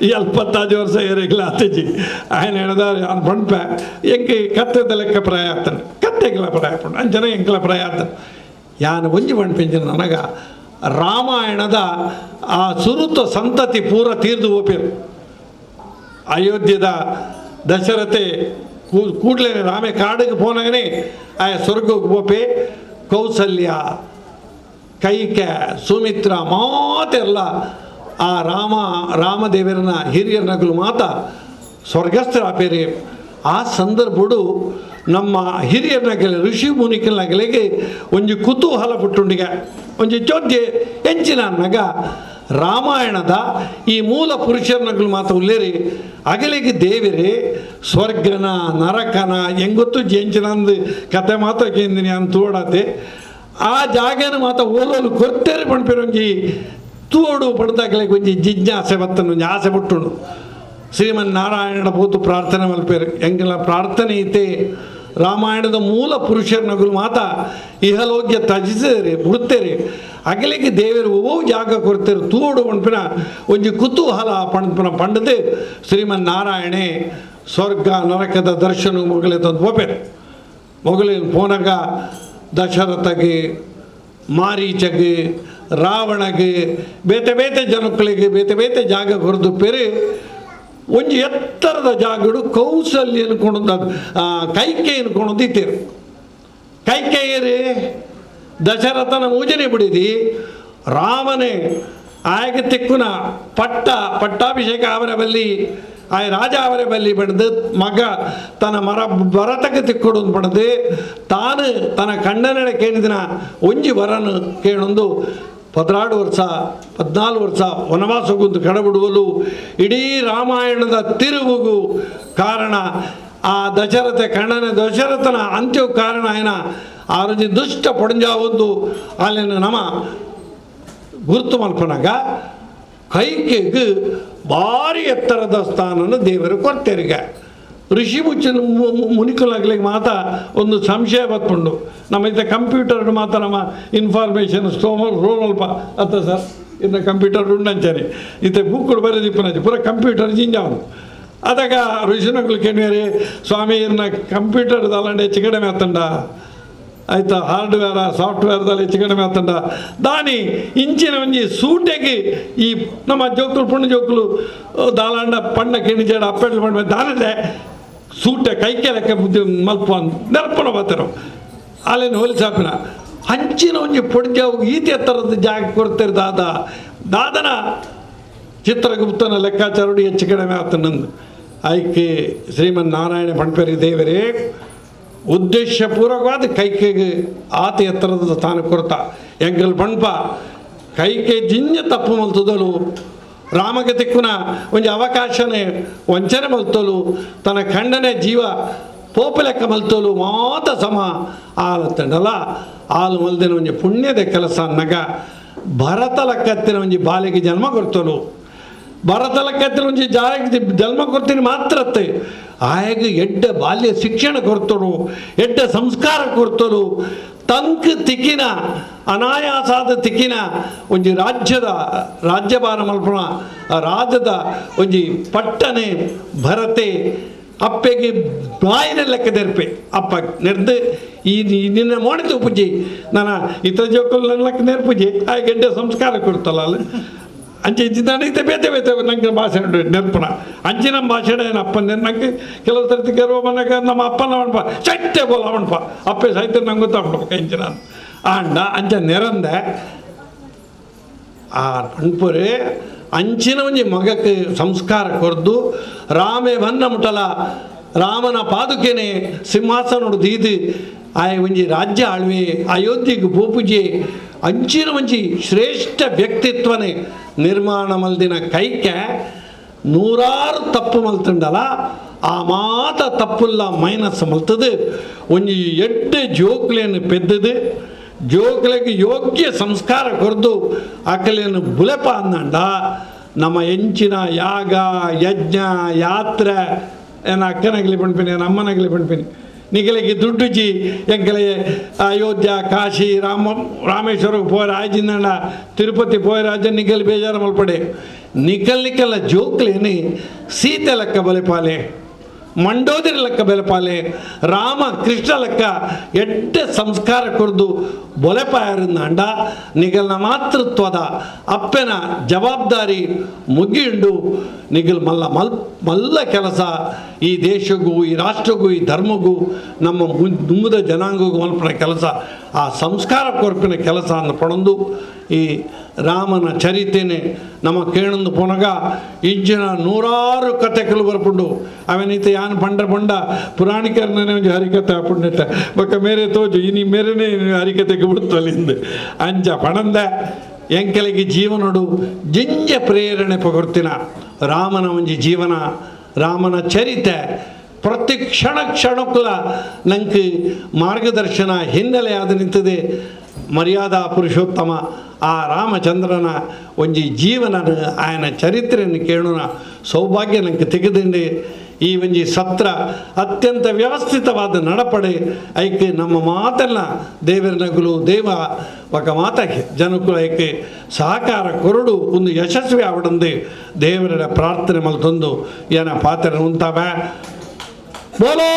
75 ವರ್ಷ ಏರಿಗಿಲ್ಲ ಆತಜಿ ఆయన ಹೇಳಿದ ಅವ್ನು ಪಂಡ್ಪೆ ಎಂಕಿ ಕತ್ತೆದ ಲೆಕ್ಕ ಪ್ರಾಯ ಆಗ್ತಾನೆ ಕತ್ತೆಗೆಲ್ಲ ಪ್ರಾಯ ಪಂಡ ಅಂಚನೆ ಎಂಕಲ ಪ್ರಾಯ ಆಗ್ತಾನೆ ಯಾನು ಒಂಜಿ ಪಂಡ್ಪಿಂಚಿನ ನನಗ ರಾಮಾಯಣದ ಆ ಸುರುತ ಸಂತತಿ ಪೂರ ತೀರ್ದು ಹೋಪಿರು ಅಯೋಧ್ಯದ ದಶರಥೆ ಕೂಡಲೇ ರಾಮೆ ಕಾಡಿಗೆ ಪೋನಾಗನೇ ಆ ಸ್ವರ್ಗಕ್ಕೆ ಹೋಪೆ ಕೌಸಲ್ಯ ಕೈಕೆ ಸುಮಿತ್ರ ಮಾತೆಲ್ಲ ಆ ರಾಮದೇವರನ ಹಿರಿಯರ ನಗಲು ಮಾತ ಸ್ವರ್ಗಸ್ಥರಾಪೇರಿ ಆ ಸಂದರ್ಭಡು ನಮ್ಮ ಹಿರಿಯರ ನಗಲೆ ಋಷಿ ಮುನಿಕಲ್ ನಗಲಿಗೆ ಒಂಜಿ ಕುತೂಹಲ ಪುಟ್ಟುಂಡಿಗೆ ಒಂಜಿ ಚೋದ್ಯ ಹೆಂಚಿನ ನಗ ರಾಮಾಯಣದ ಈ ಮೂಲ ಪುರುಷರ ನಗಲು ಮಾತ ಉಲ್ಲೇರಿ ಅಗಲಿಗೆ ದೇವರೇ ಸ್ವರ್ಗನ ನರಕನ ಹೆಂಗೊತ್ತು ಜಂಚಿನಂದು ಕತೆ ಮಾತ ಕೇಂದಿನಿ ಅಂತ ತೋಡತೆ ಆ ಜಾಗನ ಮಾತ ಓಲೋಲು ಕೊರ್ತೇರಿ ಪಣ್ಪಿರೊಂಜಿ ತೂಡು ಪಡ್ದಾಗಲಿಗೆ ಒಂಜಿ ಜಿಜ್ಞಾಸೆ ಬತ್ತನು ಒಂಜಿ ಆಸೆ ಬಿಟ್ಟುಂಡು ಶ್ರೀಮನ್ನಾರಾಯಣ ಪೂತು ಪ್ರಾರ್ಥನೆ ಮಲ್ಪೇರು ಹೆಂಗೆಲ್ಲ ಪ್ರಾರ್ಥನೆ ಐತೆ ರಾಮಾಯಣದ ಮೂಲ ಪುರುಷರ ನಗಲು ಮಾತ ಇಹಲೋಗ್ಯ ತ್ಯಜಿಸಿದರೆ ಬಿಡುತ್ತೇರಿ ಅಗಲಿಗೆ ದೇವರು ಓ ಜಾಗ ಕೊಡ್ತೇರು ತೂಡು ಪಣ್ಪಿನ ಒಂಜಿ ಕುತೂಹಲ ಪಣ್ಪಿನ ಪಂಡದು ಶ್ರೀಮನ್ನಾರಾಯಣೆ ಸ್ವರ್ಗ ನರಕದ ದರ್ಶನ ಮೊಗಲೆ ತಂದು ಹೋಪೇರು ಮೊಗಲೆ ಪೋನಾಗ ದಶರಥಗೆ ಮಾರೀಚಗೆ ರಾವಣಗೆ ಬೇತೆ ಜನಕ್ಕಳಿಗೆ ಬೇತೆ ಜಾಗ ಕೊರದು ಪೇರಿ ಒಂಜಿ ಎತ್ತರದ ಜಾಗಡು ಕೌಸಲ್ಯ ಅನ್ಕೊಂಡು ಕೈಕೆ ಅನ್ಕೊಂಡು ಇತ್ತೇರು ಕೈಕೆಯರೇ ದಶರಥನ ಮೂಜನೆ ಬಿಡಿದಿ ರಾಮನೇ ಆಯಗೆ ತಿಕ್ಕುನ ಪಟ್ಟಾಭಿಷೇಕ ಅವರ ಬಲ್ಲಿ ಆಯ ರಾಜ ಅವರ ಬಲ್ಲಿ ಬಡ್ದು ಮಗ ತನ್ನ ಭರತಕ್ಕೆ ತಿಕ್ಕೊಡೋದು ಪಡೆದು ತಾನು ತನ್ನ ಕಣ್ಣನೆಡೆ ಕೇಳಿದಿನ ಒಂಜಿ ವರನು ಕೇಳೊಂದು 14 ವರ್ಷ ವನವಾಸಗೊಂದು ಕಡಬಿಡುವಲು ಇಡೀ ರಾಮಾಯಣದ ತಿರುವುಗೂ ಕಾರಣ ಆ ದಶರಥನ ಅಂತ್ಯ ಕಾರಣ ಏನ ಆರೊಂಜಿ ದುಷ್ಟ ಪೊಡಂಜಾವೊಂದು ಅಲ್ಲಿನ ನಮ ಗುರುತು ಮಲ್ಪನಾಗ ಕೈಕೆಗೆ ಭಾರಿ ಎತ್ತರದ ಸ್ಥಾನನ ದೇವರು ಕೊಡ್ತೇರಿಗೆ ಋಷಿ ಮುನಿಕುಲಾಗ್ಲಿಕ್ಕೆ ಮಾತ ಒಂದು ಸಂಶಯ ಬತ್ಕೊಂಡು ನಮ್ಮ ಇತ್ತ ಕಂಪ್ಯೂಟರ್ ಮಾತ ನಮ್ಮ ಇನ್ಫಾರ್ಮೇಷನ್ ಸ್ವಲ್ಪ ಅತ್ತ ಸರ್ ಇನ್ನು ಕಂಪ್ಯೂಟರ್ ಉಂಡಂಚಾನೆ ಇತ್ತೆ ಬುಕ್ ಬರೆದಿಪ್ಪನಾಚೆ ಪೂರ ಕಂಪ್ಯೂಟರ್ ಜಿಂಜಾವನು ಅದಾಗ ಋಷಿನಗಳು ಕೇಳಿರಿ ಸ್ವಾಮಿ ಇನ್ನ ಕಂಪ್ಯೂಟರ್ ದಾಲಂಡೆ ಹೆಚ್ಚು ಕಡಿಮೆ ಆತಂಡ ಆಯ್ತಾ ಹಾರ್ಡ್ವೇರ ಸಾಫ್ಟ್ವೇರ್ದಲ್ಲಿ ಹೆಚ್ಚು ಕಡಿಮೆ ಆತಂಡ ದಾನಿ ಇಂಚಿನ ಒಂಜಿ ಸೂಟೆಗೆ ಈ ನಮ್ಮ ಜೋಕುಲು ಪುಣ್ಯ ಜೋಕುಲು ದಾಲಾಂಡ ಪಣ್ಣ ಕಿಣಿಜಾಡ ಅಪ್ಪೆಡ್ಲು ಮಾಡಿ ದಾನದೆ ಸೂಟೆ ಕೈಕೆ ಲೆಕ್ಕ ಬುದ್ಧಿ ಮಲ್ಪ ನೆರಪನ ಬರ್ತಾರ ಅಲ್ಲೇನು ಹೋಲಿಸಾಪಿನ ಹಂಚಿನ ಒಂಜಿ ಪೊಡ್ಜಾವು ಈತಿ ಎತ್ತರದ ಜಾಗ ಕೊಡ್ತಾರೆ ದಾದನ ಚಿತ್ರಗುಪ್ತನ ಲೆಕ್ಕಾಚಾರಡು ಹೆಚ್ಚು ಕಡಿಮೆ ಆತನಂದು ಆಯ್ಕೆ ಶ್ರೀಮನ್ನಾರಾಯಣ ಪಣ್ಪೇರಿ ದೇವರೇ ಉದ್ದೇಶಪೂರ್ವಕವಾದ ಕೈಕೆಗೆ ಆತ ಎತ್ತರದ ಸ್ಥಾನ ಕೊರತ ಎಂಕಲ್ ಪಣ್ಪ ಕೈಕೆ ಜಿಂಜ ತಪ್ಪು ಮಲ್ತದಲು ರಾಮಗೆ ತಿಕ್ಕುನ ಒಂಜಿ ಅವಕಾಶನೇ ವಂಚನೆ ಮಲ್ತೋಲು ತನ್ನ ಖಂಡನೆ ಜೀವ ಪೋಪ ಲೆಕ್ಕ ಮಲ್ತೋಲು ಮಾತ ಸಮ ಆಲತ್ತಂಡಲ್ಲ ಆಲು ಮಲ್ದಿನ ಒಂಜಿ ಪುಣ್ಯದ ಕೆಲಸ ಅನ್ನಗ ಭರತ ಲೆಕ್ಕತ್ತಿನ ಒಂಜಿ ಬಾಲಿಗೆ ಜನ್ಮ ಕೊಡ್ತೋಲು ಭರತ ಲೆಕ್ಕತ್ತಿನ ಒಂಜಿ ಜಾರಿಗೆ ಜನ್ಮ ಕೊಡ್ತೀನಿ ಮಾತ್ರತ್ತೆ ಆಯಗೆ ಎಡ್ಡ ಬಾಲ್ಯ ಶಿಕ್ಷಣ ಕೊಡ್ತೋರು ಎಡ್ಡ ಸಂಸ್ಕಾರ ಕೊಡ್ತೋರು ತಂಕ್ ತಿಕ್ಕಿನ ಅನಾಯಾಸಾದ ತಿಕ್ಕಿನ ಒಂಜಿ ರಾಜ್ಯಭಾರ ಮಲ್ಪನ ರಾಜದ ಒಂಜಿ ಪಟ್ಟನೆ ಭರತೆ ಅಪ್ಪೆಗೆ ಬಾಯಿನ ಲೆಕ್ಕ ತೆರ್ಪೆ ಅಪ್ಪ ನೆರ್ದು ಈ ನಿನ್ನ ಮೋಣಿತು ಪೂಜೆ ನಾನು ಇತರ ಜೋಕಲ್ ನನ್ನ ಲೆಕ್ಕ ನೆರ್ಪೂಜೆ ಆ ಗೆಡ್ಡೆ ಸಂಸ್ಕಾರ ಕೊಡ್ತಲ್ಲ ಅಲ್ಲಿ ಅಂಚೆ ಇದ್ದಿದ್ದಾನೆ ಬೇತೆ ನಂಗೆ ಭಾಷೆ ನೆರ್ಪಣ ಅಂಚಿನ ಭಾಷೆ ಅಪ್ಪ ನಂಗೆ ಕೆಲವು ಸರ್ತಿ ಗರ್ವ ಬಂದಾಗ ನಮ್ಮ ಅಪ್ಪನ ಅವನಪ್ಪ ಚಟ್ಟೆ ಬೋಲ ಅವನಪ್ಪ ಅಪ್ಪೆ ಸಾಹಿತ್ಯ ನಂಗೆ ಗೊತ್ತಾಗ್ಬಿಡ್ಬೇಕು ಅಂಚಿನ ಆಂಡ ಅಂಚೆ ನೆರಂದೆ ಆ ಪಣ್ಪುರೆ ಅಂಚಿನ ಒಂಜಿ ಮಗಕ್ಕೆ ಸಂಸ್ಕಾರ ಕೊರ್ದು ರಾಮೆ ಬನ್ನ ಮುಟಲ ರಾಮನ ಪಾದುಕೆನೆ ಸಿಂಹಾಸನೋಡು ದೀದು ಆಯ ಒಂಜಿ ರಾಜ್ಯ ಆಳ್ವೆ ಅಯೋಧ್ಯೆಗೆ ಪೋಪುಜೆ ಅಂಚಿನ ಮಂಚಿ ಶ್ರೇಷ್ಠ ವ್ಯಕ್ತಿತ್ವನೇ ನಿರ್ಮಾಣ ಮಲ್ದಿನ ಕೈಕೆ ನೂರಾರು ತಪ್ಪು ಮಲ್ತಂಡಲ್ಲ ಆ ಮಾತ ತಪ್ಪುಲ್ಲ ಮೈನಸ್ ಮಲ್ತದು ಒಂಜಿ ಎಡ್ಡೆ ಜೋಕ್ಲೆಯನ್ನು ಪೆದ್ದದು ಜೋಕ್ಲೆಗೆ ಯೋಗ್ಯ ಸಂಸ್ಕಾರ ಕೊರ್ದು ಅಕಲೆಯನ್ನು ಬುಲೆಪ ಅಂದಂಡ ನಮ್ಮ ಎಂಚಿನ ಯಾಗ ಯಜ್ಞ ಯಾತ್ರೆ ಏನು ಅಕ್ಕನಾಗಲಿ ಪಣ್ಪಿನಿ ಏನು ಅಮ್ಮನಾಗಲಿ ಪಣ್ಪಿನಿ ನಿಖಲಿಗೆ ದುಡ್ಡುಜಿ ಎಂಕಲೆ ಅಯೋಧ್ಯ ಕಾಶಿ ರಾಮೇಶ್ವರಕ್ಕೆ ಪೋಯ ರಾಜಿಂದ ತಿರುಪತಿ ಪೋಯ ರಾಜ ನಿಖಲ್ ಬೇಜಾರು ಮಲ್ಪಡೆ ನಿಖಲ್ ಜೋಕ್ಲೇನಿ ಸೀತೆ ಲೆಕ್ಕ ಬಲೆಪಾಲೆ ಮಂಡೋದರಿ ಲೆಕ್ಕ ಬೆಲೆಪಾಲೆ ರಾಮ ಕೃಷ್ಣ ಲೆಕ್ಕ ಎಡ್ಡೆ ಸಂಸ್ಕಾರ ಕೊರ್ದು ಬೊಲೆಪಾಯರಿಂದ ನಿಗಲ್ನ ಮಾತೃತ್ವದ ಅಪ್ಪೆನ ಜವಾಬ್ದಾರಿ ಮುಗಿಯುಂಡು ನಿಗಲ್ ಮಲ್ಲ ಕೆಲಸ ಈ ದೇಶಗೂ ಈ ರಾಷ್ಟ್ರಗೂ ಈ ಧರ್ಮಗೂ ನಮ್ಮ ಮುಂಬದ ಜನಾಂಗಗೂ ಮಲ್ಪನ ಕೆಲಸ ಆ ಸಂಸ್ಕಾರ ಕೊರ್ಪಿನ ಕೆಲಸ ಅನ್ನು ಪಡೊಂದು ಈ ರಾಮನ ಚರಿತೆನೆ ನಮ್ಮ ಕೇಳೊಂದು ಪೊನಗ ಇಂಚಿನ ನೂರಾರು ಕಥೆಗಳು ಬರ್ಪುಂಡು ಅವನೀತ ಯಾನ್ ಪಂಡ ಪುರಾಣಿಕರನೇ ಒಂದು ಹರಿಕತೆ ಪುಣ್ಯತ ಬೊಕ್ಕ ಮೇರೆ ತೋಜು ಇನಿ ಮೇರೆನೇ ಹರಿಕತೆಗೆ ಬಿಡ್ತು ಅಲ್ಲಿಂದ ಅಂಚ ಪಣಂದ ಎಂಕೆಲೆಗೆ ಜೀವನಡು ಜಿಂಜ ಪ್ರೇರಣೆ ಪಗೊರ್ತಿನ ರಾಮನ ಒಂಜಿ ಜೀವನ ರಾಮನ ಚರಿತೆ ಪ್ರತಿ ಕ್ಷಣಕ್ಕುಲ ನಂಗೆ ಮಾರ್ಗದರ್ಶನ ಹಿನ್ನೆಲೆ ಆದ ನಿಂತದೆ ಮರ್ಯಾದಾ ಪುರುಷೋತ್ತಮ ಆ ರಾಮಚಂದ್ರನ ಒಂಜಿ ಜೀವನ ಆಯನ ಚರಿತ್ರೆಯನ್ನು ಕೇಳೋಣ ಸೌಭಾಗ್ಯ ನಂಗೆ ತೆಗೆದಿಂಡೆ ಈ ಒಂಜಿ ಸತ್ರ ಅತ್ಯಂತ ವ್ಯವಸ್ಥಿತವಾದ ನಡಪಡೆ ಐಕೆ ನಮ್ಮ ಮಾತೆಲ್ಲ ದೇವರನಗುಲು ದೇವ ఒక ಮಾತಕ್ಕೆ ಜನಕ್ಕೂ ಐಕೆ ಸಹಕಾರ ಕೊರಡು ಒಂದು ಯಶಸ್ವಿ ಆವಡಂದೆ ದೇವರ ಪ್ರಾರ್ಥನೆ ಮಲ್ತೊಂದು ಏನ ಪಾತ್ರ ಉಂತಾವೆ ಬೋಲೋ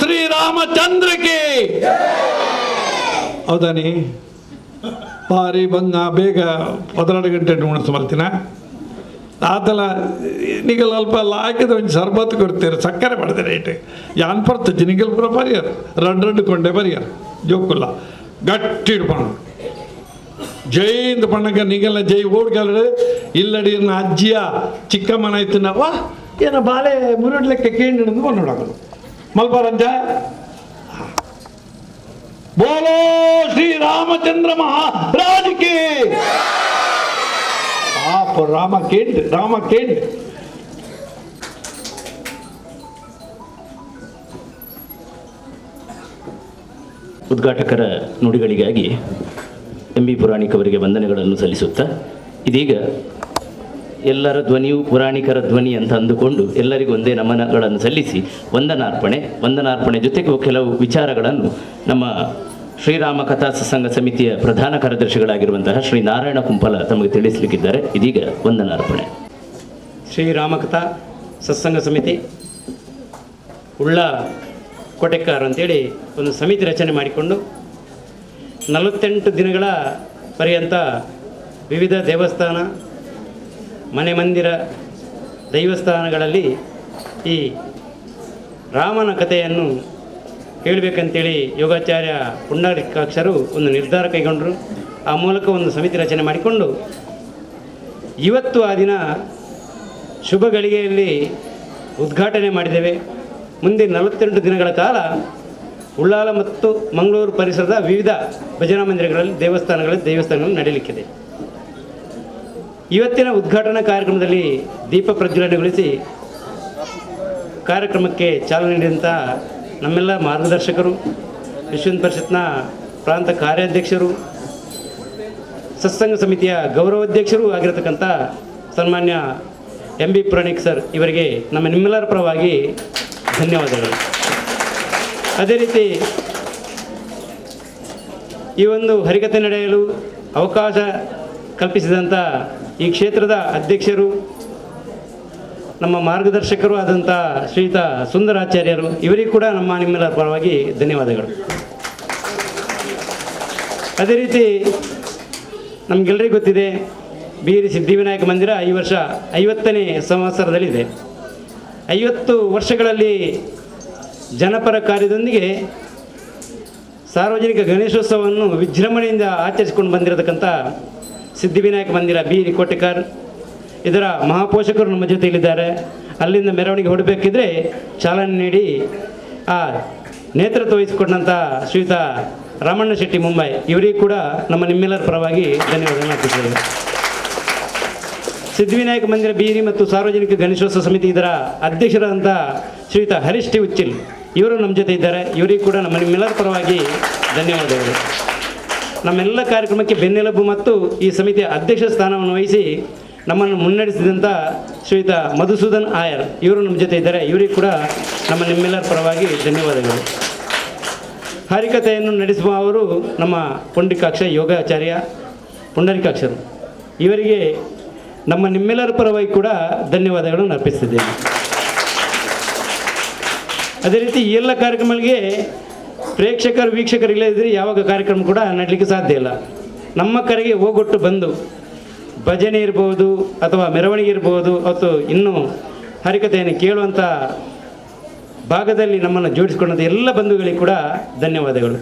ಶ್ರೀರಾಮಚಂದ್ರಕ್ಕೆ ಹೌದಾನಿ ಭಾರಿ ಬಂಗ ಬೇಗ 12 ಗಂಟೆ ಉಣಿಸ್ ಬರ್ತೀನ ಆತಲ ನಿಗಲ್ ಅಲ್ಪ ಹಾಕಿದ ಒಂದು ಸರ್ಬತ್ತು ಕೊಡ್ತೀರ ಸಕ್ಕರೆ ಪಡೆದ ರೇಟ್ ಯಾನ್ ಪಡ್ತಜ್ಜಿ ನಿಗಲ್ ಪುರ ಪರಿಯರ್ ರಡ್ಡು ಕೊಂಡೆ ಪರಿಯರ್ ಜೋಕುಲ್ಲ ಗಟ್ಟಿ ಇಡ್ಕೊಂಡು ಜೈಂದ ಪಣ್ಣಗ ನಿಗಲ್ಲ ಜೈ ಓಡ್ಗಲ್ರು ಇಲ್ಲಡಿ ಅಜ್ಜಿಯ ಚಿಕ್ಕಮ್ಮನ ಆಯ್ತು ನಾವ ಏನ ಬಾಳೆ ಮುರುಡ್ಲೆಕ್ಕ ಕೇಂದ್ರ ನೋಡೋದು ಮಲ್ಪರಂಜ ಬೋಲೋ ಶ್ರೀರಾಮಚಂದ್ರ ಮಹಾರಾಜಕ್ಕೆ ರಾಮ ಕೇಂದ್ರ ಉದ್ಘಾಟಕರ ನುಡಿಗಳಿಗಾಗಿ ಎಂ.ಬಿ. ಪುರಾಣಿಕ್ ಅವರಿಗೆ ವಂದನೆಗಳನ್ನು ಸಲ್ಲಿಸುತ್ತಾ ಇದೀಗ ಎಲ್ಲರ ಧ್ವನಿಯು ಪುರಾಣಿಕರ ಧ್ವನಿ ಅಂತ ಅಂದುಕೊಂಡು ಎಲ್ಲರಿಗೂ ಒಂದೇ ನಮನಗಳನ್ನು ಸಲ್ಲಿಸಿ ವಂದನಾರ್ಪಣೆ ಜೊತೆಗೆ ಕೆಲವು ವಿಚಾರಗಳನ್ನು ನಮ್ಮ ಶ್ರೀರಾಮ ಕಥಾ ಸತ್ಸಂಗ ಸಮಿತಿಯ ಪ್ರಧಾನ ಕಾರ್ಯದರ್ಶಿಗಳಾಗಿರುವಂತಹ ಶ್ರೀ ನಾರಾಯಣ ಕುಂಪಲ ತಮಗೆ ತಿಳಿಸಲಿಕ್ಕಿದ್ದಾರೆ. ಇದೀಗ ವಂದನಾರ್ಪಣೆ. ಶ್ರೀರಾಮ ಕಥಾ ಸತ್ಸಂಗ ಸಮಿತಿ ಉಳ್ಳ ಕೋಟೆಕ್ಕಾರ ಅಂತೇಳಿ ಒಂದು ಸಮಿತಿ ರಚನೆ ಮಾಡಿಕೊಂಡು 48 ದಿನಗಳ ಪರ್ಯಂತ ವಿವಿಧ ದೇವಸ್ಥಾನ ಮನೆ ಮಂದಿರ ದೈವಸ್ಥಾನಗಳಲ್ಲಿ ಈ ರಾಮನ ಕಥೆಯನ್ನು ಹೇಳಬೇಕಂತೇಳಿ ಯೋಗಾಚಾರ್ಯ ಪುಂಡರೀಕಾಕ್ಷರು ಒಂದು ನಿರ್ಧಾರ ಕೈಗೊಂಡರು. ಆ ಮೂಲಕ ಒಂದು ಸಮಿತಿ ರಚನೆ ಮಾಡಿಕೊಂಡು ಇವತ್ತು ಆ ದಿನ ಶುಭ ಗಳಿಗೆಯಲ್ಲಿ ಉದ್ಘಾಟನೆ ಮಾಡಿದ್ದೇವೆ. ಮುಂದೆ 48 ದಿನಗಳ ಕಾಲ ಉಳ್ಳಾಲ ಮತ್ತು ಮಂಗಳೂರು ಪರಿಸರದ ವಿವಿಧ ಭಜನಾ ಮಂದಿರಗಳಲ್ಲಿ ದೇವಸ್ಥಾನಗಳಲ್ಲಿ ನಡೆಯಲಿಕ್ಕಿದೆ. ಇವತ್ತಿನ ಉದ್ಘಾಟನಾ ಕಾರ್ಯಕ್ರಮದಲ್ಲಿ ದೀಪ ಪ್ರಜ್ವಲನೆಗೊಳಿಸಿ ಕಾರ್ಯಕ್ರಮಕ್ಕೆ ಚಾಲನೆ ನೀಡಿದಂಥ ನಮ್ಮೆಲ್ಲ ಮಾರ್ಗದರ್ಶಕರು, ವಿಶ್ವ ಪರಿಷತ್ನ ಪ್ರಾಂತ ಕಾರ್ಯಾಧ್ಯಕ್ಷರು, ಸತ್ಸಂಗ ಸಮಿತಿಯ ಗೌರವಾಧ್ಯಕ್ಷರು ಆಗಿರತಕ್ಕಂಥ ಸನ್ಮಾನ್ಯ ಎಂ.ಬಿ. ಪುರಾಣಿಕ್ ಸರ್ ಇವರಿಗೆ ನಿಮ್ಮೆಲ್ಲರ ಪರವಾಗಿ ಧನ್ಯವಾದಗಳು. ಅದೇ ರೀತಿ ಈ ಒಂದು ಹರಿಕಥೆ ನಡೆಯಲು ಅವಕಾಶ ಕಲ್ಪಿಸಿದಂಥ ಈ ಕ್ಷೇತ್ರದ ಅಧ್ಯಕ್ಷರು, ನಮ್ಮ ಮಾರ್ಗದರ್ಶಕರು ಆದಂಥ ಶ್ರೀಯುತ ಸುಂದರಾಚಾರ್ಯರು, ಇವರಿಗೂ ಕೂಡ ನಿಮ್ಮೆಲ್ಲರ ಪರವಾಗಿ ಧನ್ಯವಾದಗಳು. ಅದೇ ರೀತಿ ನಮಗೆಲ್ಲರಿಗೂ ಗೊತ್ತಿದೆ, ಬೀರಿ ಸಿದ್ಧಿವಿನಾಯಕ ಮಂದಿರ ಈ ವರ್ಷ 50ನೇ ಸಂವತ್ಸರದಲ್ಲಿದೆ. 50 ವರ್ಷಗಳಲ್ಲಿ ಜನಪರ ಕಾರ್ಯದೊಂದಿಗೆ ಸಾರ್ವಜನಿಕ ಗಣೇಶೋತ್ಸವವನ್ನು ವಿಜೃಂಭಣೆಯಿಂದ ಆಚರಿಸಿಕೊಂಡು ಬಂದಿರತಕ್ಕಂಥ ಸಿದ್ಧಿವಿನಾಯಕ ಮಂದಿರ ಬೀರಿ ಕೋಟೆಕಾರ್ ಇದರ ಮಹಾಪೋಷಕರು ನಮ್ಮ ಜೊತೆಯಲ್ಲಿದ್ದಾರೆ. ಅಲ್ಲಿಂದ ಮೆರವಣಿಗೆ ಹೊರಡಬೇಕಿದ್ರೆ ಚಾಲನೆ ನೀಡಿ ಆ ನೇತೃತ್ವ ವಹಿಸಿಕೊಂಡಂಥ ಶ್ರೀಯುತ ರಾಮಣ್ಣ ಶೆಟ್ಟಿ ಮುಂಬೈ, ಇವರಿಗೂ ಕೂಡ ನಿಮ್ಮೆಲ್ಲರ ಪರವಾಗಿ ಧನ್ಯವಾದಗಳನ್ನು ಅರ್ಪಿಸಿದ್ದೇವೆ. ಸಿದ್ಧಿವಿನಾಯಕ ಮಂದಿರ ಬೀರಿ ಮತ್ತು ಸಾರ್ವಜನಿಕ ಗಣೇಶೋತ್ಸವ ಸಮಿತಿ ಇದರ ಅಧ್ಯಕ್ಷರಾದಂಥ ಶ್ರೀಯುತ ಹರೀಶ್ ಟಿ ಉಚ್ಚಿಲ್ ಇವರು ನಮ್ಮ ಜೊತೆ ಇದ್ದಾರೆ. ಇವರಿಗೂ ಕೂಡ ನಿಮ್ಮೆಲ್ಲರ ಪರವಾಗಿ ಧನ್ಯವಾದಗಳು. ನಮ್ಮೆಲ್ಲ ಕಾರ್ಯಕ್ರಮಕ್ಕೆ ಬೆನ್ನೆಲುಬು ಮತ್ತು ಈ ಸಮಿತಿಯ ಅಧ್ಯಕ್ಷ ಸ್ಥಾನವನ್ನು ವಹಿಸಿ ನಮ್ಮನ್ನು ಮುನ್ನಡೆಸಿದಂಥ ಶ್ರೀಯುತ ಮಧುಸೂದನ್ ಆಯರ್ ಇವರು ನಮ್ಮ ಜೊತೆ ಇದ್ದಾರೆ. ಇವರಿಗೂ ಕೂಡ ನಿಮ್ಮೆಲ್ಲರ ಪರವಾಗಿ ಧನ್ಯವಾದಗಳು. ಹರಿಕಥೆಯನ್ನು ನಡೆಸುವ ಅವರು ನಮ್ಮ ಪುಂಡರೀಕಾಕ್ಷ ಯೋಗಾಚಾರ್ಯ ಪುಂಡರೀಕಾಕ್ಷರು. ಇವರಿಗೆ ನಿಮ್ಮೆಲ್ಲರ ಪರವಾಗಿ ಕೂಡ ಧನ್ಯವಾದಗಳನ್ನು ಅರ್ಪಿಸ್ತಿದ್ದೇನೆ. ಅದೇ ರೀತಿ ಈ ಎಲ್ಲ ಕಾರ್ಯಕ್ರಮಗಳಿಗೆ ಪ್ರೇಕ್ಷಕರು ವೀಕ್ಷಕರು ಇಲ್ಲದಿದ್ದರೆ ಯಾವಾಗ ಕಾರ್ಯಕ್ರಮ ಕೂಡ ನಡಲಿಕ್ಕೆ ಸಾಧ್ಯ ಇಲ್ಲ. ನಮ್ಮ ಕರೆಗೆ ಹೋಗೊಟ್ಟು ಬಂದು ಭಜನೆ ಇರ್ಬೋದು ಅಥವಾ ಮೆರವಣಿಗೆ ಇರ್ಬೋದು ಅಥವಾ ಇನ್ನೂ ಹರಿಕಥೆಯನ್ನು ಕೇಳುವಂಥ ಭಾಗದಲ್ಲಿ ನಮ್ಮನ್ನು ಜೋಡಿಸಿಕೊಂಡಂಥ ಎಲ್ಲ ಬಂಧುಗಳಿಗೆ ಕೂಡ ಧನ್ಯವಾದಗಳು.